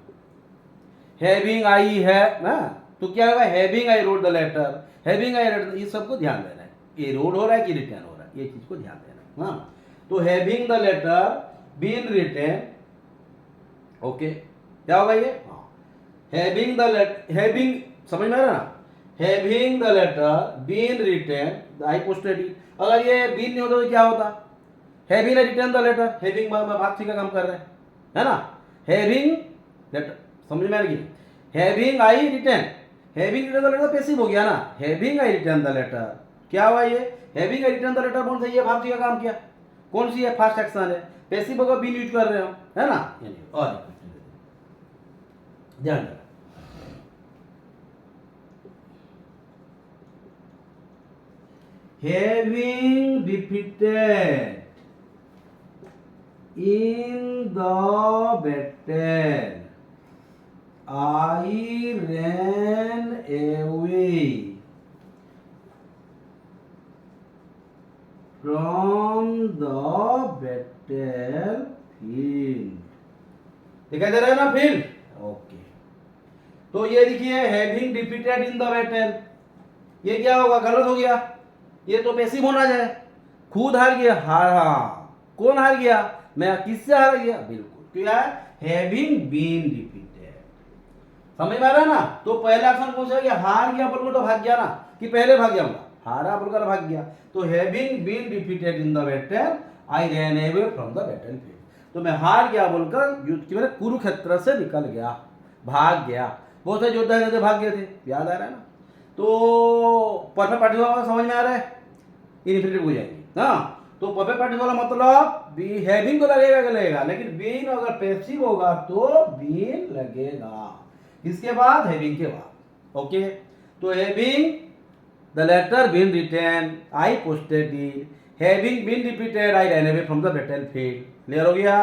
हैविंग आई है ना, तो क्या होगा? Having I wrote the letter, having I wrote, ये सबको ध्यान देना है, ये रोड हो रहा है कि रिटर्न हो रहा है, ये चीज को ध्यान देना है। हाँ, तो having the letter been written, okay क्या होगा ये? हाँ, हैविंग द लेटर, हैविंग समझ में आ रहा ना, having the letter been written I posted it. अगर ये बीन नहीं होता तो क्या होता? Having written the letter, having में भाग का काम कर रहे हैं, है ना। हैविंग लेटर समझ में आ रही है, having I written, having written the letter passive हो गया ना, having I written the letter क्या हुआ? ये having I written the letter कौन सा? ये भाग का काम किया, कौन सी है? फर्स्ट एक्शन है, पैसिव होगा बीन यूज कर रहे हो, है ना। और ध्यान रखना, having defeated in the battle, I ran away from the battlefield। दिखाई दे रहा है ना फील्ड? ओके, तो ये देखिए having defeated in the battle, ये क्या होगा? गलत हो गया, ये तो पैसिव होना जाए, खुद हार गया, हारा। कौन हार गया? मैं किससे हार गया? बिल्कुल क्या है? Having been defeated. समझ में आ रहा है ना। तो पहला ऑप्शन कौन सा है? हार गया बोलकर तो भाग गया ना, कि पहले भाग जाऊंगा? हारा बोलकर भाग गया। तो having been defeated in the battle I ran away from the battlefield, तो मैं हार गया बोलकर युद्ध की मैंने कुरुक्षेत्र से निकल गया, भाग गया। बहुत से योद्धा रहते भाग गए थे, याद आ रहा है ना। तो परफेक्ट पार्टिसिपल वाला समझ में आ रहा है, इन्फिनिटिव हो जाएगी। हाँ, तो परफेक्ट पार्टिसिपल वाला मतलब बी हैविंग तो लगेगा कि लगेगा, लेकिन बीन अगर पैसिव होगा तो बीन लगेगा, इसके बाद हैविंग के बाद। ओके, तो having the letter been written I posted it, having been repeated I ran away from the battlefield. Clear हो गया?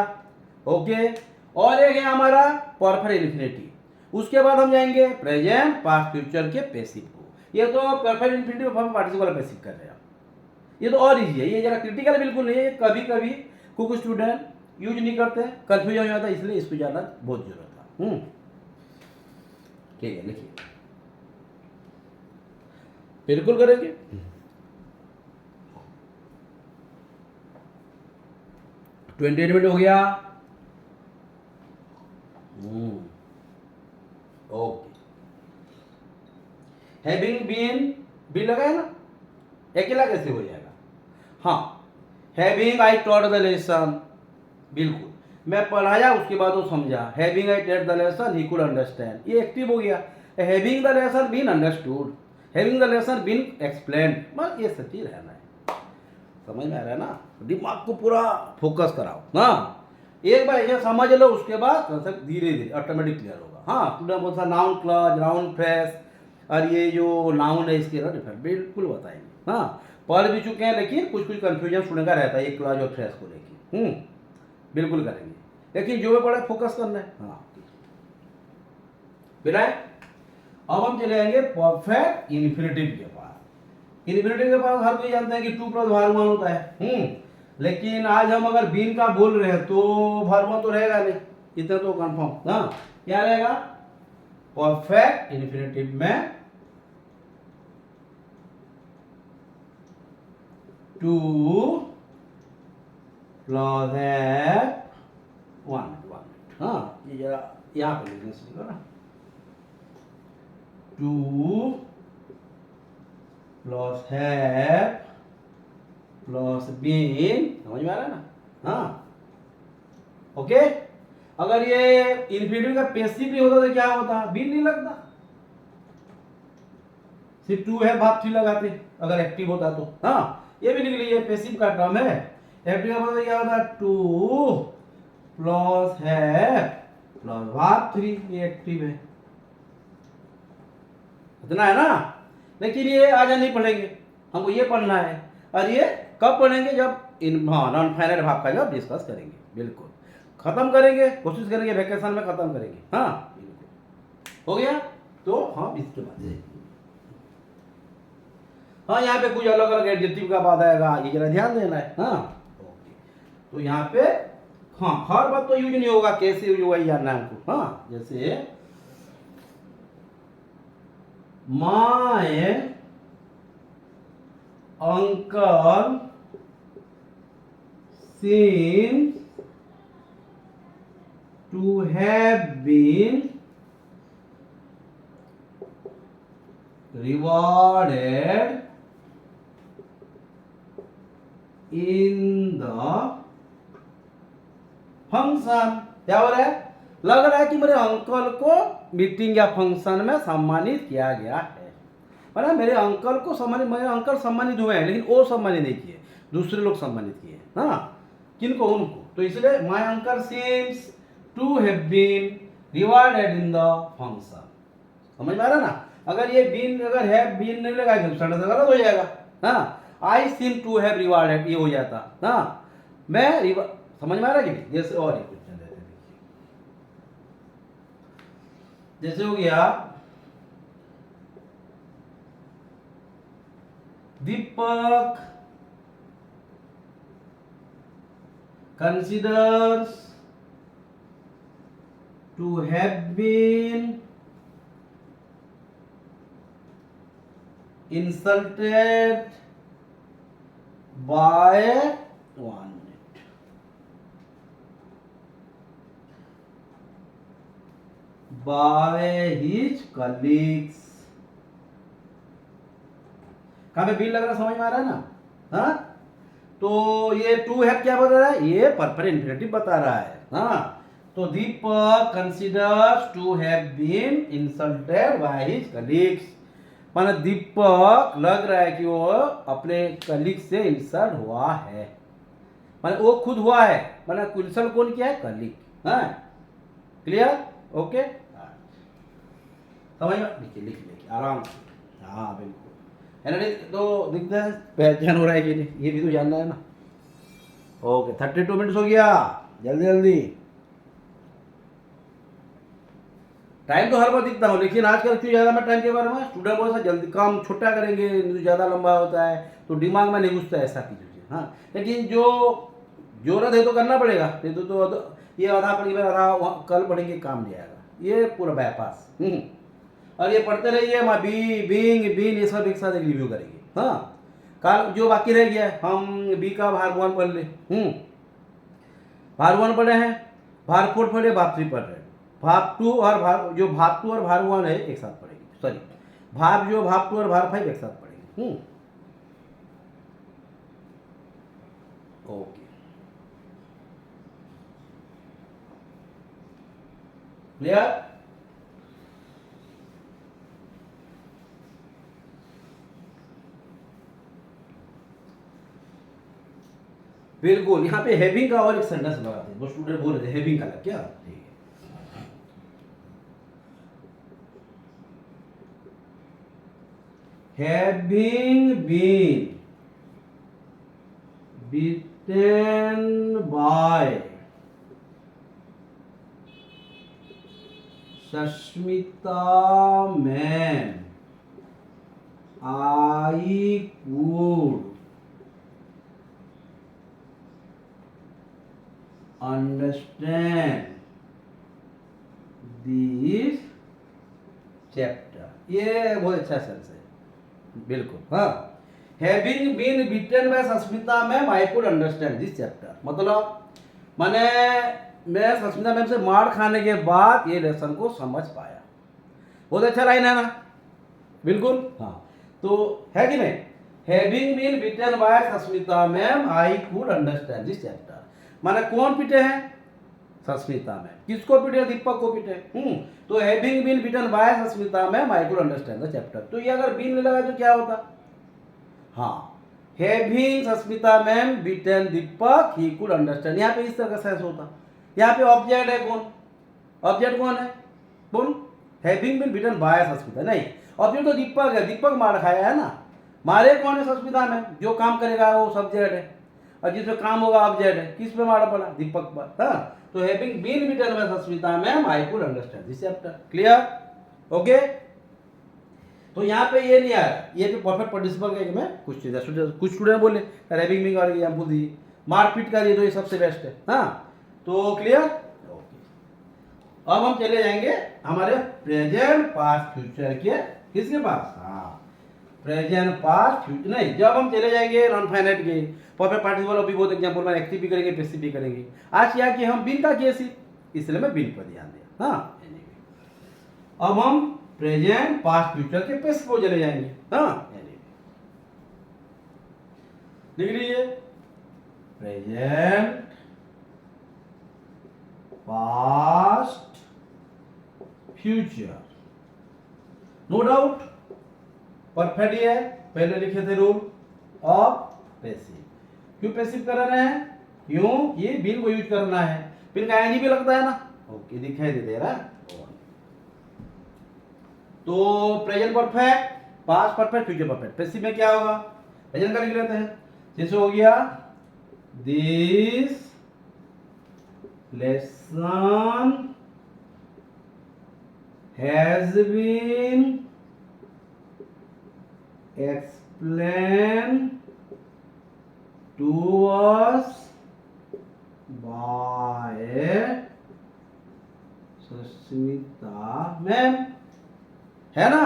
ओके, और एक है हमारा परफेक्ट इन्फिनिटिव, उसके बाद हम जाएंगे प्रेजेंट पास्ट फ्यूचर के पैसिव को। ये तो perfect infinitive form participle passive कर रहे हैं, ये तो और इजी है, ये जरा क्रिटिकल बिल्कुल नहीं है, कभी कभी कुछ स्टूडेंट यूज नहीं करते, कंफ्यूजन हो जाता है, इसलिए इसको जाना बहुत जरूरत है। ठीक है, लिखिए, बिल्कुल करेंगे। ट्वेंटी मिनट हो गया। ओके, हैविंग बीन बी लगा है ना, अकेला कैसे हो जाएगा? हाँ, having I taught the lesson, बिल्कुल मैं पढ़ाया उसके बाद वो समझा, having I taught the lesson he could understand, ये एक्टिव हो गया। Having the lesson been understood, having the lesson been explained, बस ये सब चीज रहना है। समझ में आ रहा है ना, दिमाग को पूरा फोकस कराओ ना, एक बार ये समझ लो, उसके बाद कंसेप्ट धीरे धीरे ऑटोमेटिक क्लियर होगा। हाँ, स्टूडेंट बोलता नाउन क्लॉज, नाउन फ्रेज, और ये जो नाउन है इसके ना डिफरेंट बिल्कुल बताएंगे। हाँ, पढ़ भी चुके हैं, लेकिन कुछ कुछ कंफ्यूजन स्टूडेंट का रहता है ये क्लॉज और फ्रेज को लेके। बिल्कुल करेंगे, लेकिन जो भी पढ़े फोकस करना है। हाँ, बिना अब हम चले जाएंगे परफेक्ट इन्फिनिटिव के पास। इन्फिनिटिव के पास हर कोई जानता है कि 2 + var 1 होता है। लेकिन आज हम अगर बीन का बोल रहे हैं तो var 1 तो रहेगा नहीं, इतना तो कंफर्म। हाँ, क्या रहेगा? परफेक्ट इन्फिनिटिव में 2 + है 1। हाँ, ये जरा यहाँ पे लिखने से ना, 2 + है प्लस बीन, समझ में आ रहा है ना। हाँ, ओके, अगर ये इन्फिनिटिव का पैसिव नहीं होता तो क्या होता? बीन नहीं लगता, सिर्फ 2 है भाग 3 लगाते अगर एक्टिव होता तो। हाँ, ये भी लिख लीजिए, पैसिव का टर्म है। एक्टिव का मतलब क्या होता है? 2 + है प्लस भाग 3, ये एक्टिव है, इतना है ना। लेकिन ये आज नहीं पढ़ेंगे, हमको ये पढ़ना है। और ये कब पढ़ेंगे, जब इन हाँ नॉन फाइनाइट भाग का जब डिस्कस करेंगे, बिल्कुल खत्म करेंगे, कोशिश करेंगे वैकेशन में खत्म करेंगे। हाँ बिल्कुल, हो गया। तो हाँ इसके बाद से हाँ यहाँ पे कुछ अलग अलग एडजेक्टिव का बात आएगा, ये जरा ध्यान देना है। हाँ ओके, तो यहाँ पे हाँ हर बात तो यूज नहीं होगा, कैसे यूज होगा ये जानना है हमको। हाँ जैसे my uncle seems to have been rewarded in the function. क्या हो रहा है, लग रहा है कि मेरे अंकल को मीटिंग या फंक्शन में सम्मानित किया गया है। मतलब मेरे अंकल को सम्मानित, मेरे अंकल सम्मानित हुए हैं, लेकिन वो सम्मानित नहीं किए, दूसरे लोग सम्मानित किए। हाँ किनको, उनको। तो इसलिए my uncle seems to have been rewarded in the function. समझ में आ रहा ना। अगर ये बीन, अगर हैव बीन नहीं लगा तो सेंटेंस गलत हो जाएगा। हाँ आई सीम टू हैव रिवार्डेड ये हो जाता। हाँ मैं समझ में आ रहा है कि नहीं। जैसे और एक क्वेश्चन देते हैं, जैसे हो गया दीपक considers to have been insulted by one minute, by his colleagues। कहाँ पे बिल लग रहा, समझ में आ रहा है ना। हाँ तो ये टू हैव क्या बता रहा है, ये परफेक्ट इंफिनिटिव बता रहा है। हाँ तो Deepak considers to have been insulted by his colleagues, माने दीपक लग रहा है कि वो अपने कलीग से इंसल्ट हुआ है, माने वो खुद हुआ है, माने इंसल्ट कौन किया है, कलीग। हाँ क्लियर, ओके समझ में, लिखिए लिखिए आराम से। हाँ बिल्कुल है ना। तो दिखता है पहचान हो रहा है कि नहीं, ये भी तो जानना है ना। ओके 32 मिनट्स हो गया, जल्दी जल्दी। टाइम तो हर बार दिखता हूँ, लेकिन आजकल क्यों ज़्यादा मैं टाइम के बारे में, स्टूडेंट बहुत सा जल्दी काम छोटा करेंगे, ज़्यादा लंबा होता है तो दिमाग में नहीं घुसता है, ऐसा कीजिए। हाँ लेकिन जो जरूरत है तो करना पड़ेगा, नहीं तो ये आधा पढ़ेंगे आधा कल पढ़ेंगे, काम नहीं आएगा, ये पूरा बाईपास। और ये पढ़ते रहिए, मैं बी बींग बीन ये सब एक साथ एक रिव्यू करेंगे। हाँ कल जो बाकी रह गया है, हम बी का भाग 1 पढ़ ले। भाग 1 पढ़े हैं, भाग 4 पढ़े, भाग 3 पढ़ रहे हैं, भाग 2 और भाग जो भाग 2 और भाग 1 है एक साथ पढ़ेंगे, सॉरी भाग 2 और भाग 5 एक साथ पढ़ेंगे। Okay clear. बिल्कुल, यहाँ पे हैविंग का और एक सेंटेंस लगाते हैं, वो स्टूडेंट बोल रहे थे हैविंग का लग क्या, ठीक है। Having been beaten by Sashmita man, I could understand this chapter। ये बहुत अच्छा सेंस है, बिल्कुल। हाँ having been beaten by Sasmita ma'am I could understand this chapter, मतलब मैंने मैं सस्मिता मैम से मार खाने के बाद ये लेसन को समझ पाया। बहुत अच्छा लाइन है ना, बिल्कुल। हाँ तो है कि नहीं, having been beaten by Sasmita ma'am I could understand this chapter, माने कौन पीटे हैं, सस्मिता मैम। किसको पीटे, दीपक को पीटे। तो having been beaten by Sasmita ma'am I could understand the chapter, तो ये अगर बीन लगा तो क्या होता, हाँ having Sasmita ma'am beaten Deepak he could understand, यहाँ पे इस तरह का सेंस होता। यहाँ पे ऑब्जेक्ट है कौन, ऑब्जेक्ट कौन है? कौन? Having been beaten by Sasmita, नहीं, ऑब्जेक्ट तो दीपक है, दीपक मार खाया है ना। मारे कौन है? सस्मिता मैम। जो काम करेगा वो सब्जेक्ट है, और जिसमें काम होगा ऑब्जेक्ट है। किस पे मारा पड़ा? दीपक पर। हाँ, तो having been beaten by Sasmita ma'am I could understand this chapter. Clear? Okay. तो यहाँ पे ये नहीं आया, ये तो परफेक्ट पार्टिसिपल का में कुछ स्टूडेंट बोले हैविंग बीन और एग्जाम्पल दी, मारपीट का दिए तो ये सबसे बेस्ट है। हाँ, तो क्लियर? अब हम चले जाएंगे हमारे प्रेजेंट पास्ट फ्यूचर के किसके पास? हाँ, प्रेजेंट पास्ट फ्यूचर नहीं, जब हम चले जाएंगे नॉन फाइनाइट के परफेक्ट पार्टिसिपल अभी बहुत एग्जांपल में एक्टिव भी करेंगे, पैसिव भी करेंगे। आज क्या कि हम बिन का केस, इसलिए मैं बिन पर ध्यान दिया। हाँ, अब हम प्रेजेंट पास्ट फ्यूचर के पैसिव को चले जाएंगे। हाँ, लिख लीजिए present past future, no doubt perfect ही है। पहले लिखे थे रूल ऑफ पैसिव। क्यों पैसिव कर रहे हैं? क्यों? ये बिन को यूज करना है, बिन का एनजी भी लगता है ना। ओके, दिखाई दे रहा है। तो present perfect, past perfect, future perfect. Passive में क्या होगा? प्रेजेंट का लिख लेते हैं। जैसे हो गया this lesson has been explained to us by Sasmita ma'am, है ना।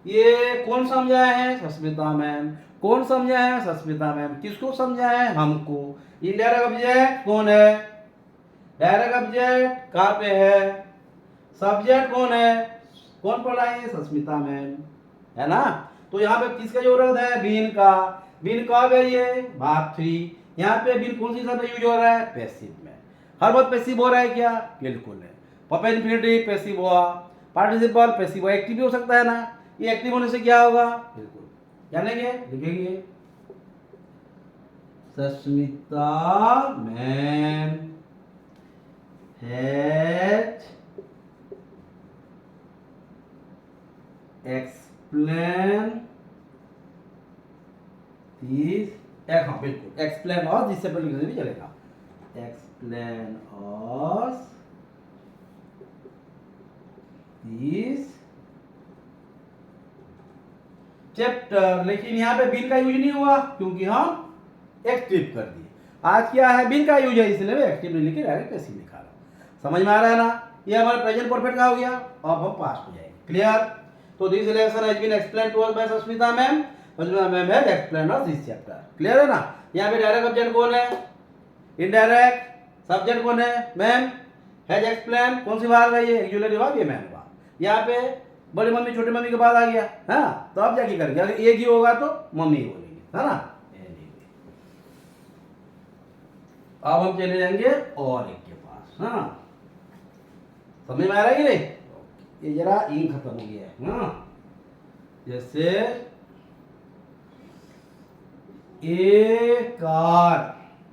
ये कौन समझाया है? सस्मिता मैम। कौन समझाया है? सस्मिता मैम। किसको समझाया है? हमको। इनडायरेक्ट ऑब्जेक्ट कौन है? डायरेक्ट ऑब्जेक्ट कहाँ पे है? सब्जेक्ट कौन है? कौन पढ़ाई? सस्मिता मैम, है ना। तो यहाँ पे किसका जरूरत है? बीन का। बीन कब है? ये भाग 3। यहाँ पे बीन कौन सी शब्द यूज हो रहा है? पैसिव में। हर बात पैसिव हो रहा है क्या? बिल्कुल है। परफेक्ट इंफिनिटिव पैसिव हुआ, पार्टिसिपल पैसिव हुआ, एक्टिव भी हो सकता है ना। ये एक्टिव होने से क्या होगा? बिल्कुल जानेंगे, लिखेंगे Sasmita ma'am has explain this, हाँ बिल्कुल, एक्सप्लेन और जिससे पहले लिखने भी चलेगा। एक्सप्लेन और दिस चैप्टर। लेकिन यहाँ पे बिन का यूज नहीं हुआ क्योंकि हम एक्टिव कर दिए। आज क्या है? बिन का यूज है, इसलिए मैं एक्टिव नहीं लिखे, डायरेक्ट पैसिव लिखा रहा हूँ। समझ में आ रहा है ना? ये हमारा प्रेजेंट परफेक्ट का हो गया। अब हम पास्ट हो जाएंगे। क्लियर? तो this lesson has been explained to us by Sasmita ma'am. Sasmita ma'am has explained us this chapter. Clear है ना? यहाँ पे डायरेक्ट ऑब्जेक्ट कौन है? इनडायरेक्ट सब्जेक्ट कौन है? मैम। हैज एक्सप्लेन कौन सी बात है? ये एक्चुअली बात, ये मैम बात। यहाँ पे बड़ी मम्मी छोटी मम्मी के बाद आ गया। हाँ, तो अब जाके करेंगे। अगर एक ही होगा तो मम्मी ही बोलेंगे, है ना। अब हम चले जाएंगे और एक के पास। हाँ, समझ में आ रहा है कि नहीं? ये जरा इन खत्म हो गया है। हाँ, जैसे ए कार,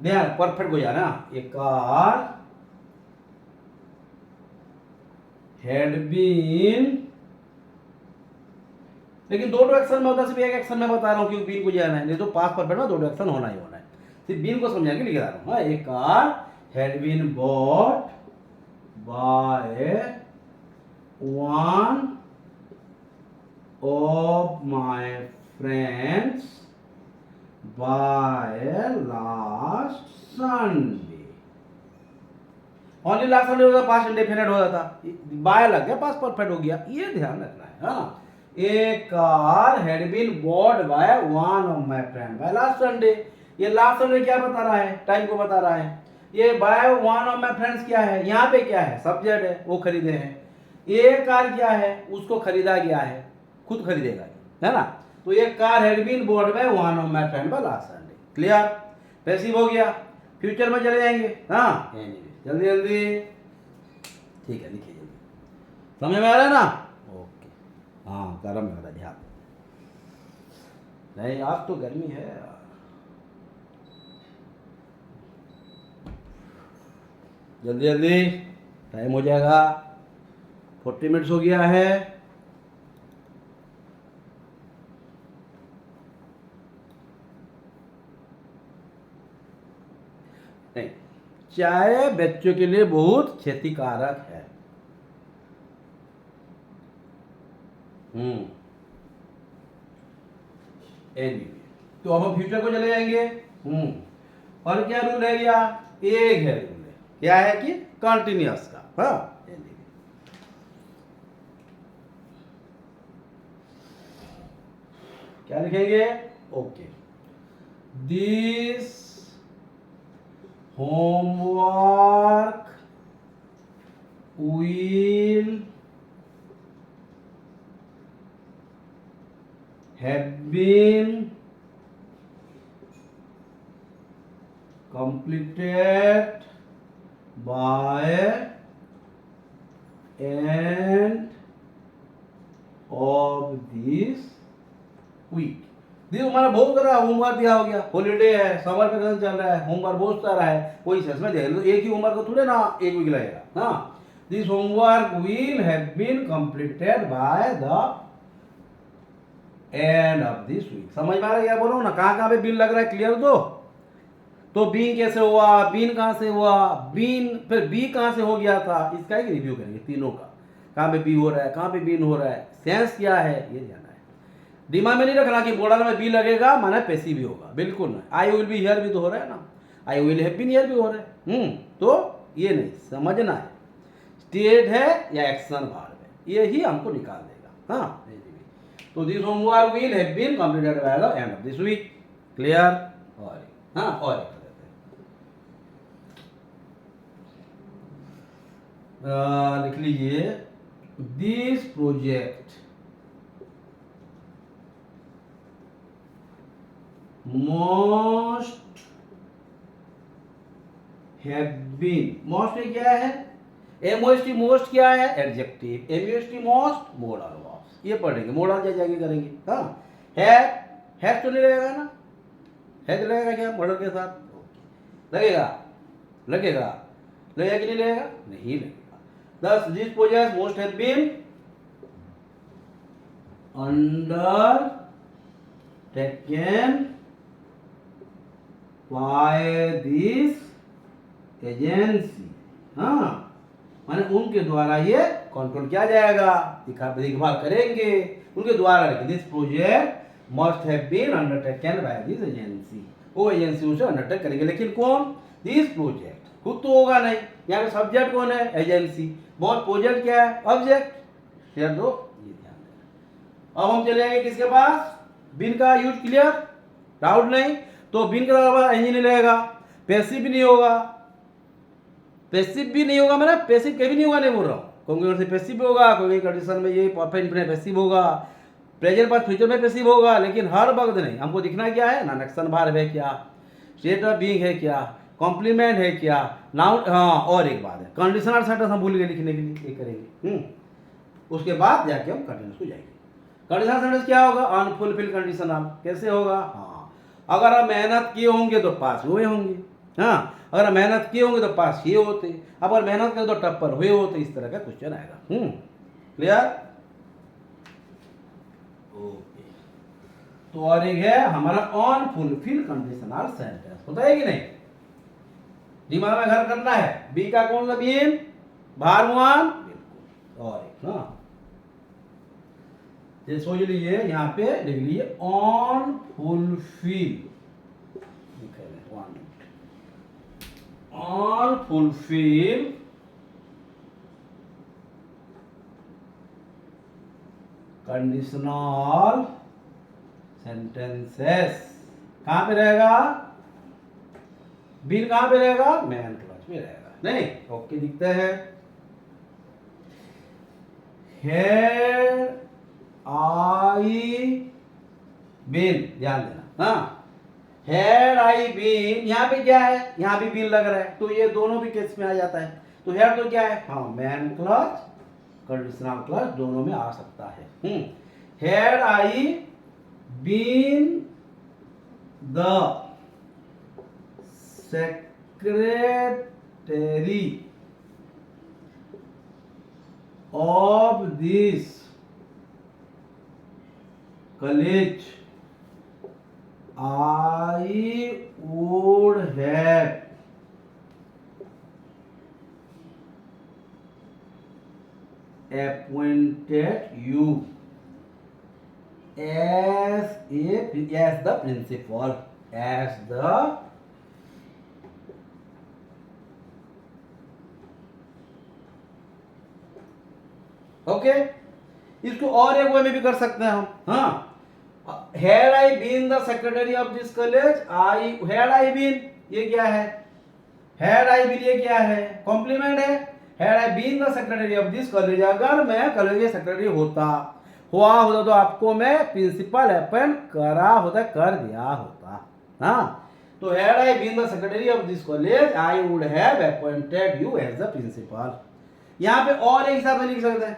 ध्यान परफेक्ट हो जाना। ए कार हैड बीन, लेकिन दो एक्शन में होता है, सिर्फ एक एक्शन में बता रहा हूँ क्योंकि बीन को जाना है, नहीं तो पास परफेक्ट में दो एक्शन होना ही होना है। सिर्फ बीन को समझा के लिख रहा हूँ। हाँ, a car had been bought by one of my friends by last Sunday. Only last Sunday होता, पास्ट इंडेफिनिट हो जाता, बाय लग गया, पास्ट परफेक्ट हो गया। ये ध्यान रखना है। हाँ, a car had been bought by one of my friend by last Sunday. ये लास्ट संडे क्या बता रहा है? टाइम को बता रहा है। ये bye one of my friends क्या है? यहाँ पे क्या है? सब्जेक्ट है, वो खरीदे हैं। ये कार क्या है? उसको खरीदा गया है, खुद खरीदेगा, है ना। तो ये car had been bought by one of my friend by last Sunday. Clear? Passive हो गया। फ्यूचर में चले जाएंगे। हाँ, जल्दी जल्दी, ठीक है, लिखिए जल्दी। समझ में आ रहा है ना? ओके। हाँ, गर्म लग रहा है, ध्यान नहीं, आज तो गर्मी है यार। जल्दी जल्दी, टाइम हो जाएगा। 40 मिनट्स हो गया है। नहीं, चाय बच्चों के लिए बहुत क्षतिकारक है। एनीवे, तो अब हम फ्यूचर को चले जाएंगे। और क्या रूल है गया? एक है रूल है, क्या है कि कंटिन्यूअस का। हाँ, क्या लिखेंगे? Okay, this homework will have been completed by end of this week। This हमारा बहुत सारा होमवर्क दिया हो गया, हॉलीडे है, समर वेकेशन चल रहा है, होमवर्क बहुत सारा है, कोई सच में देख लो एक ही होमवर्क को थोड़े ना एक वीक लगेगा। हाँ, this homework will have been completed by the end of this week. समझ में आ रहा है क्या बोलो ना? कहाँ कहाँ पे बिन लग रहा है, क्लियर दो। तो बीन कैसे हुआ, बीन कहाँ से हुआ, बीन फिर बी कहाँ से हो गया था, इसका एक रिव्यू करेंगे तीनों का। कहाँ पे बी हो रहा है, कहाँ पे बीन हो रहा है, सेंस क्या है, ये जाना है। दिमाग में नहीं रखना कि मॉडल में बी लगेगा माना पैसिव भी होगा, बिल्कुल ना। आई विल बी हियर भी तो हो रहा है ना, I will have been here भी हो रहा है। तो ये नहीं समझना है, स्टेट है या एक्शन वर्ब है, ये ही हमको निकाल देगा। हाँ, तो this homework will have been completed by the end of this week. Clear? और हाँ, और लिख लीजिए, this project most have been, most में क्या है, एमओएसटी मोस्ट क्या है, adjective, M U S T most modal verbs, ये पढ़ेंगे, मॉडल जाके करेंगे। हाँ, है तो नहीं लगेगा ना, है तो लगेगा क्या मॉडल के साथ? लगेगा, लगेगा, लगेगा कि नहीं लगेगा? नहीं लगेगा। Thus, these projects most have been undertaken by this agency। हाँ, माने उनके द्वारा ये कंट्रोल किया जाएगा, देखभाल करेंगे उनके द्वारा। This project must have been undertaken by this agency, वो एजेंसी उसे अंडरटेक करेंगे, लेकिन कौन? दिस प्रोजेक्ट, खुद तो होगा नहीं, यहाँ पे सब्जेक्ट कौन है? एजेंसी। बहुत प्रोजेक्ट क्या है? ऑब्जेक्ट। क्लियर दो, ये ध्यान देना। अब हम चले जाएंगे किसके पास? बिन का यूज क्लियर, डाउट नहीं। तो बिन के अलावा इंजन नहीं रहेगा, पैसिव भी नहीं होगा, पैसिव भी नहीं होगा, मैंने पैसिव कभी नहीं होगा नहीं बोल रहा हूँ, कोई पैसिव भी होगा, कोई कंडीशन में ये परफेक्ट में पैसिव होगा, प्रेजेंट पर फ्यूचर में पैसिव होगा, लेकिन हर वक्त नहीं। हमको दिखना क्या है ना, एक्शन वर्ब है क्या, स्टेट ऑफ बीइंग है क्या, कॉम्प्लीमेंट है क्या, नाउन। हाँ, और एक बात है, कंडीशनल सेंटेंस हम भूल गए लिखने के लिए, ये करेंगे। उसके बाद जाके हम कंटिन्यूस को जाएंगे। कंडीशनल सेंटेंस क्या होगा? Unfulfil conditional. कैसे होगा? हाँ, अगर आप मेहनत किए होंगे तो पास हुए होंगे। हाँ, अगर मेहनत किए होंगे तो पास किए होते, अगर मेहनत करें तो टप्पर हुए होते, इस तरह का क्वेश्चन आएगा। क्लियर? ओके, तो और एक है हमारा अनफुलफिल कंडीशनल सेंटेंस, होता है कि नहीं? दिमाग में घर करना है। बी का कौन सा बीन? भारवान। बिल्कुल। और एक ना, ये सोच लीजिए, यहां पे लिख लीजिए on fulfil, on fulfil conditional sentences. कहां पे रहेगा? बिन कहां पे रहेगा? मैन क्लॉज में रहेगा। नहीं, ओके दिखता है। Had I been, ध्यान देना। हाँ, had I been, यहाँ पे क्या है? यहाँ भी बिन लग रहा है, तो ये दोनों भी केस में आ जाता है। तो had तो क्या है? हाँ, मैन क्लॉज, कंडीशनल क्लॉज दोनों में आ सकता है। Had I been the secretary of this college I would have appointed you as the principal, as the okay. इसको और एक वे में भी कर सकते हैं हम। हाँ, had I been the secretary of this college, I had I been, ये क्या है? हैड आई बीन ये क्या है? कॉम्प्लीमेंट है। Had I been the secretary of this college, अगर मैं कॉलेज के सेक्रेटरी होता तो आपको मैं प्रिंसिपल अपॉइंट करा होता, कर दिया होता। हाँ, तो had I been the secretary of this college I would have appointed you as the principal. यहाँ पे और एक हिसाब से लिख सकते हैं,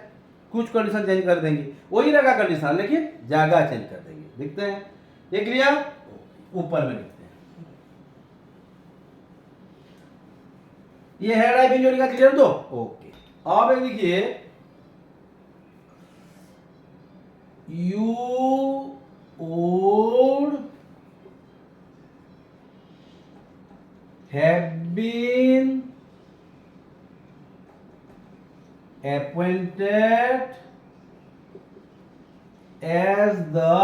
कुछ कंडीशन चेंज कर देंगे, वही रहेगा कंडीशन लेकिन जगह चेंज कर देंगे। दिखते हैं ये क्लियर? ऊपर में लिखते हैं, ये हेड आई बीन जो लिखा क्लियर तो ओके। अब एक लिखिए you would have been appointed as the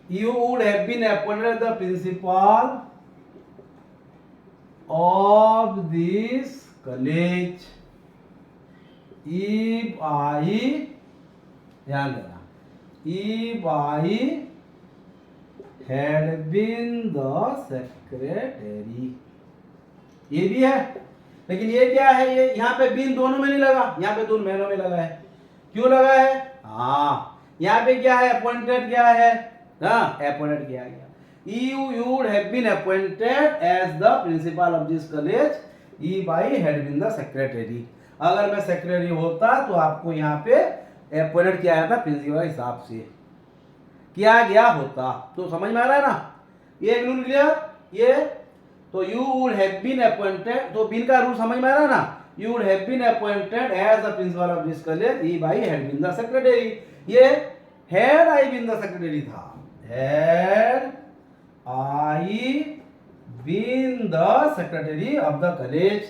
you would have been appointed as the principal of this college if I, ध्यान देना, if I had been the secretary। ये भी है, लेकिन ये क्या है? ये यहाँ पे बीन दोनों में नहीं लगा, यहाँ पे दोनों महीनों में लगा है। क्यों लगा है? हाँ, यहाँ पे क्या है? अपॉइंटेड क्या है? हाँ, अपॉइंटेड किया गया। You would have been appointed as the principal of this college if I had been the secretary। अगर मैं सेक्रेटरी होता तो आपको यहाँ पे अपॉइंटेड किया जाता, प्रिंसिपल के हिसाब से किया गया होता। तो समझ में आ रहा है ना? ये एक रूल क्लियर? ये तो you would have been appointed, तो बिन का रूल समझ में आ रहा है ना? You would have been appointed as the principal of this college if I had been the secretary। ये had I been the secretary था, had I been the secretary of the college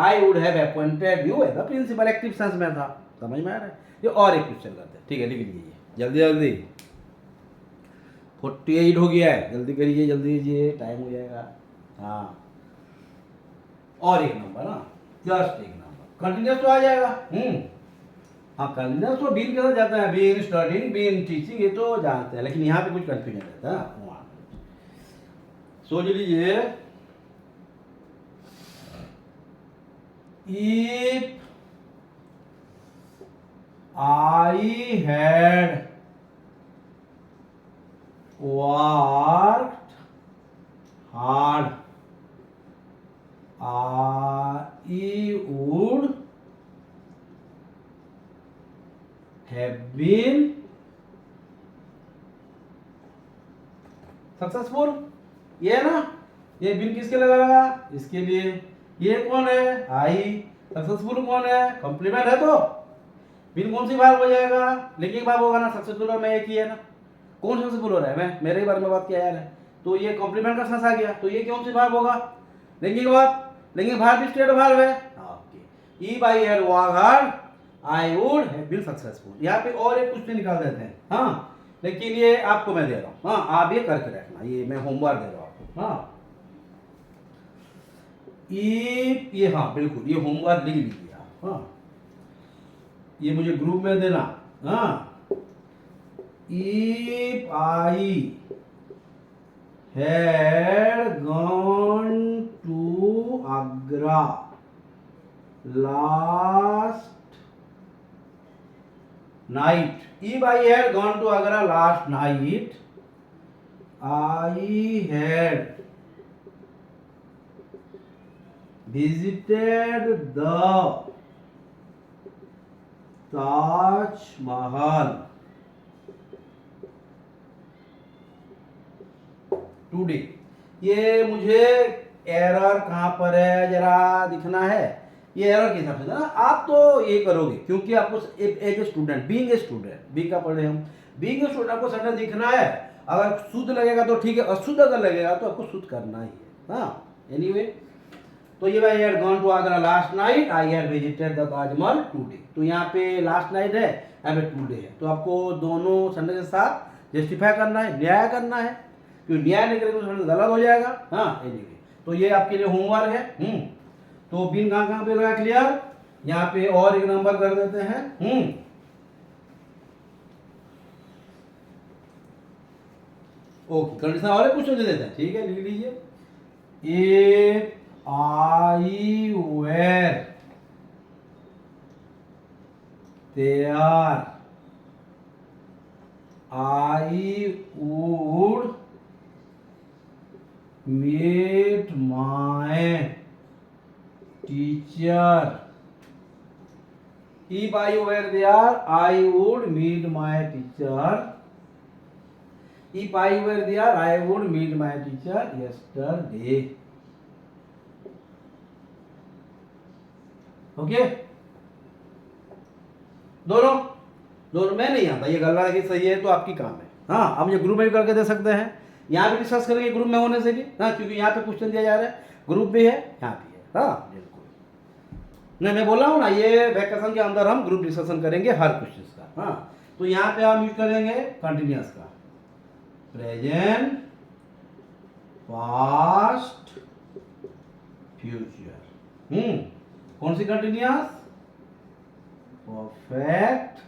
I would have appointed you as the principal, active sense में था। समझ में आ रहा है? ये और एक क्वेश्चन करते हैं, ठीक है? लिख लीजिए जल्दी जल्दी, 48 हो गया है, जल्दी करिए, जल्दी कीजिए, टाइम हो जाएगा। हाँ, और एक नंबर ना, जस्ट एक नंबर, कंटिन्यूस तो आ जाएगा। हाँ, कंटिन्यूस तो बीन के साथ जाता है, बीन स्टडिंग, बीन टीचिंग, ये तो जानते हैं, लेकिन यहाँ पे कुछ कंफ्यूजन रहता है। सोच लीजिए, if I had worked hard I would have been successful. ये है ना? ये बिन किसके लगा? इसके लिए। ये कौन है? आई। सक्सेसफुल कौन है? कॉम्प्लीमेंट है, तो बिन कौन सी भाग हो जाएगा? लिंकिंग भाग होगा ना। सक्सेसफुल और मैं एक ही है ना, कौन सक्सेसफुल हो रहा है? मैं, मेरे ही बारे में बात किया यार है, तो ये कॉम्प्लीमेंट का सेंस आ गया, तो ये कौन सी भाग होगा? लिंकिंग भाग। लिंकिंग भाग भी स्टेट भाग है। Okay, if I had worked hard I would have been successful. यहाँ पे और एक क्वेश्चन निकाल देते हैं। हाँ, लेकिन ये आपको मैं दे रहा हूँ। हाँ, आप ये करके रखना, ये मैं होमवर्क दे रहा हूँ आपको। हाँ, ये, हाँ बिल्कुल, ये होमवर्क लिख लीजिए आप। हाँ, ये मुझे ग्रुप में देना। हाँ, if I had gone to Agra last night, if I had gone to Agra last night, I had visited the Taj Mahal today. ये मुझे एरर कहाँ पर है जरा दिखना है, ये एरर के हिसाब से ना आप तो ये करोगे क्योंकि आपको as a student, being a student, be का पढ़े हम, बीइंग ए स्टूडेंट आपको सटल दिखना है। अगर शुद्ध लगेगा तो ठीक है, अशुद्ध अगर लगेगा तो आपको शुद्ध करना ही है। हाँ एनीवे, तो ये भाई had gone to Agra last night, I had visited the Taj Mahal today. तो यहाँ पे लास्ट नाइट है, यहाँ पे टुडे है, तो आपको दोनों सेंटेंस के साथ जस्टिफाई करना है, न्याय करना है, क्योंकि न्याय नहीं करेंगे तो सेंटेंस गलत हो जाएगा। हाँ एनीवे, तो ये आपके लिए होमवर्क है। तो बिन कहाँ कहाँ पे लगा क्लियर, यहाँ पे और एक नंबर कर देते हैं। ओके, कंडीशन और क्वेश्चन दे देते हैं, ठीक है, लिख लीजिए। If I were there I would meet my teacher. If I were there, I would meet my teacher. If I were there, I would meet my teacher yesterday. Okay? दोनों में नहीं आता, ये गलत है कि सही है तो आपकी काम है। हाँ, हम ये ग्रुप में भी करके दे सकते हैं, यहाँ भी डिस्कस करेंगे ग्रुप में होने से भी। हाँ, क्योंकि यहाँ पे क्वेश्चन दिया जा रहा है, ग्रुप भी है, यहाँ भी है। हाँ बिल्कुल, नहीं मैं बोला हूँ ना, ये वैकेशन के अंदर हम ग्रुप डिस्कशन करेंगे हर क्वेश्चन का। हाँ, तो यहाँ पे हम यूज करेंगे कंटिन्यूअस का, प्रेजेंट, पास्ट, फ्यूचर। कौन सी कंटिन्यूअस, परफेक्ट,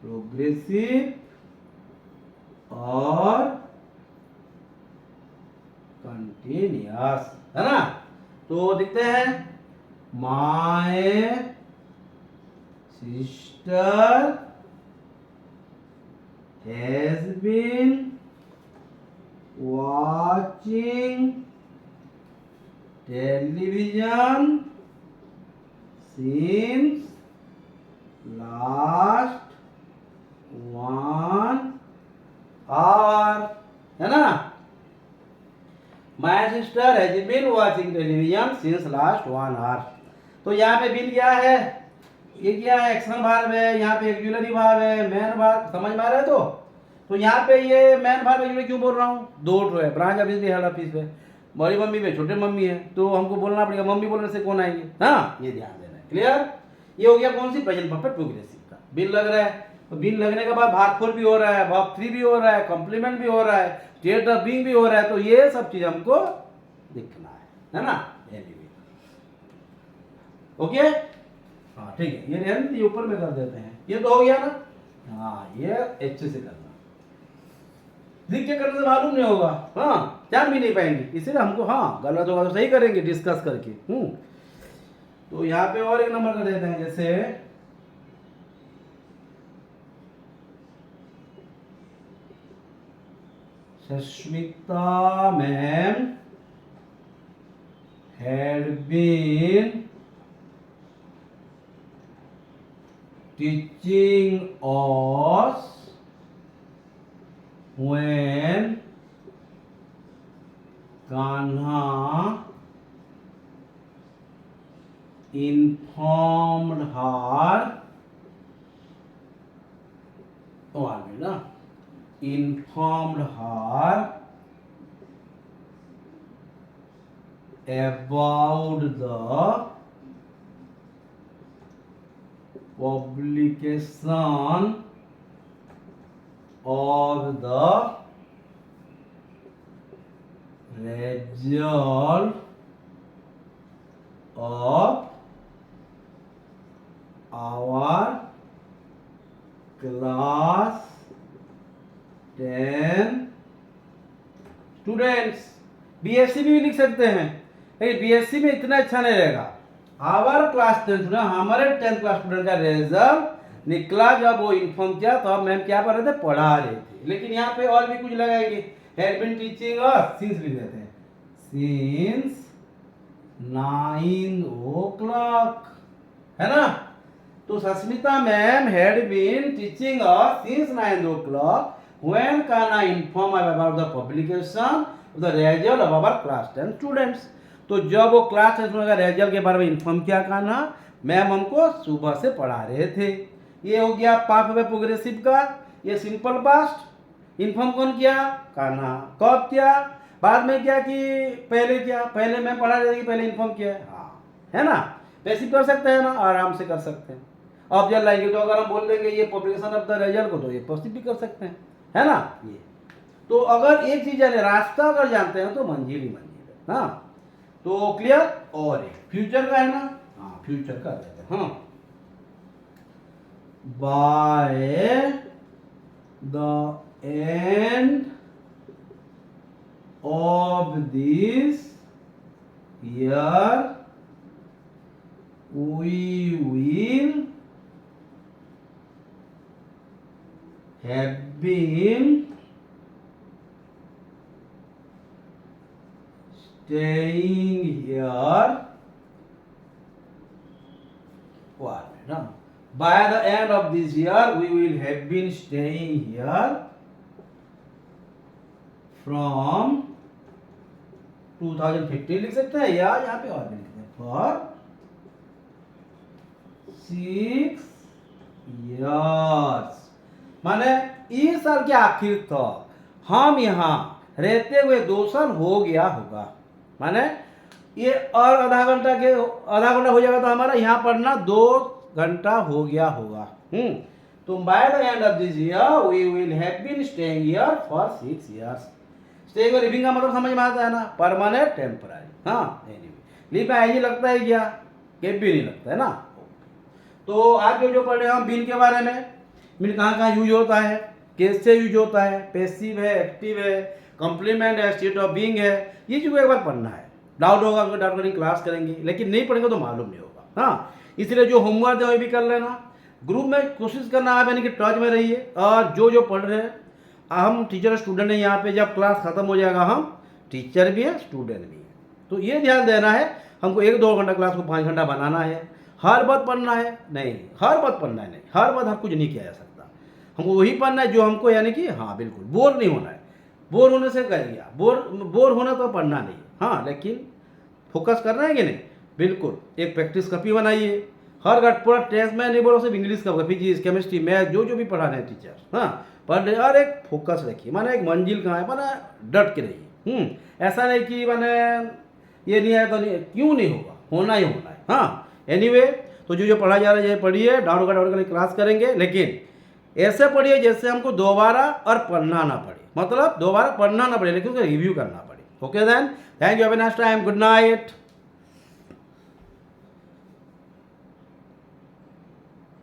प्रोग्रेसिव और कंटिन्यूअस, है ना। तो देखते हैं, my sister has been watching television since last 1 hour, है ना। My sister has been watching television since last 1 hour। तो यहाँ पे बिन क्या है, ये क्या है, एक्शन भार्ब है, यहाँ पे ऑक्सिलरी भार्ब है, मेन भार्ब, समझ में आ रहा है। तो यहाँ पे ये मैन भार्ब एक्चुअली क्यों बोल रहा हूँ, दो ठो है, ब्रांच ऑफिस भी, हेड ऑफिस पे, बड़ी मम्मी में छोटे मम्मी है, तो हमको बोलना पड़ेगा, मम्मी बोलने से कौन आएंगे। हाँ, ये ध्यान देना है, क्लियर। ये हो गया कौन सी, प्रेजेंट परफेक्ट प्रोग्रेसिव का। बिन लग रहा है, तो बिन लगने के बाद भाग 4 भी हो रहा है, भाग 3 भी हो रहा है, कॉम्प्लीमेंट भी हो रहा है, स्टेट ऑफ बीइंग भी हो रहा है, तो ये सब चीज हमको दिखना है ना। ओके, हाँ ठीक है, ये ऊपर में कर देते हैं, ये तो हो गया ना। हाँ, ये अच्छे से करना, लिख के करने से मालूम नहीं होगा, हाँ जान भी नहीं पाएंगे, इसीलिए हमको, हाँ गलत होगा तो सही करेंगे डिस्कस करके। तो यहाँ पे और एक नंबर कर देते हैं, जैसे Sasmita ma'am had been teaching us when Kanha informed her, informed her about the publication of the result of our class 10 students. BSc भी लिख सकते हैं, लेकिन बीएससी में इतना अच्छा नहीं रहेगा। आवर क्लास 10 स्टूडेंट, हमारे 10th क्लास स्टूडेंट का रिजल्ट निकला, जब वो इन्फॉर्म किया तो मैम क्या पढ़ रहे थे, पढ़ा रहे थे। लेकिन यहाँ पे और भी कुछ लगाएंगे, had been teaching us, since लिख देते हैं, सिंस 9 o'clock, है ना। तो Sasmita ma'am had been teaching us since 9 o'clock when Kana informed about the publication the result of our class 10 students. तो जब वो क्लास 10 का रिजल्ट के बारे में इन्फॉर्म किया करना, मैम हमको सुबह से पढ़ा रहे थे। ये हो गया पास्ट में प्रोग्रेसिव का, ये सिंपल पास्ट। इन्फॉर्म कौन किया? कान्हा। कब किया? बाद में क्या कि पहले क्या? पहले मैं पढ़ा रही थी, पहले इन्फॉर्म किया है। हाँ, है ना? पैसिव कर सकते हैं ना, आराम से कर सकते हैं। ऑब्जेक्ट लाएंगे तो अगर हम बोल देंगे ये पब्लिकेशन ऑफ द रिजल्ट को, तो ये पॉसिटिव भी कर सकते हैं, है ना? ये तो अगर एक चीज जाने, रास्ता अगर जानते हैं तो मंजिल ही मंजिल है। हाँ, तो क्लियर। और एक फ्यूचर का है ना, हाँ फ्यूचर का देते हैं। हाँ, bye the end of this year we will have been staying here. What? No. By the end of this year, we will have been staying here from 2015 लिख सकते हैं, या यहाँ पे और भी लिखते हैं, for 6 years। माने इस साल के आखिर तक हम यहाँ रहते हुए 2 साल हो गया होगा। माने ये और आधा घंटा हो जाएगा तो हमारा यहाँ पढ़ना 2 घंटा हो गया होगा। तो by the end of this year we will have been staying here for 6 years। Staying और लिविंग का मतलब समझ में आता है ना, परमानेंट, टेम्पररी। हाँ, लिव में आई लगता है क्या? केप भी नहीं लगता है ना। तो आज जो पढ़ रहे हैं हम बीन के बारे में, बीन कहाँ यूज होता है, कैसे यूज होता है, पैसिव है, एक्टिव है, कॉम्प्लीमेंट है, स्टेट ऑफ बीइंग है, ये चीज़ को एक बार पढ़ना है। डाउट होगा तो डाउट करेंगे, क्लास करेंगे, लेकिन नहीं पढ़ेंगे तो मालूम नहीं होगा। हाँ, इसलिए जो होमवर्क है वो भी कर लेना, ग्रुप में कोशिश करना आप, यानी कि टच में रहिए। और जो पढ़ रहे हैं, हम टीचर स्टूडेंट हैं यहाँ पे, जब क्लास खत्म हो जाएगा हम टीचर भी है, स्टूडेंट भी है। तो ये ध्यान देना है, हमको 1-2 घंटा क्लास को 5 घंटा बनाना है। हर बात पढ़ना है नहीं, हर बात पढ़ना है नहीं, हर बात हर कुछ नहीं किया जा सकता। हमको वही पढ़ना है जो हमको, यानी कि हाँ बिल्कुल बोर नहीं होना है। बोर होने से कर गया, बोर होना तो पढ़ना नहीं। हाँ, लेकिन फोकस करना है कि नहीं, बिल्कुल। एक प्रैक्टिस कॉपी बनाइए, हर घंटे पूरा टेस्ट में नहीं बोलो, सिर्फ इंग्लिश का, फिजिक्स, केमिस्ट्री, मैथ, जो भी पढ़ा रहे हैं टीचर, हाँ पढ़ रहे, और एक फोकस रखिए। माने एक मंजिल कहाँ है, माना डट के रहिए। ऐसा नहीं कि माने ये नहीं है तो नहीं, क्यों नहीं होगा, होना ही होना है। हाँ, एनीवे, तो जो पढ़ा जा रहा है पढ़िए, डाउन का क्लास करेंगे, लेकिन ऐसे पढ़िए जैसे हमको दोबारा और पढ़ना ना पड़े, मतलब दोबारा पढ़ना ना पड़े, लेकिन उसका रिव्यू करना पड़े। Okay then, thank you, have a nice time, good night.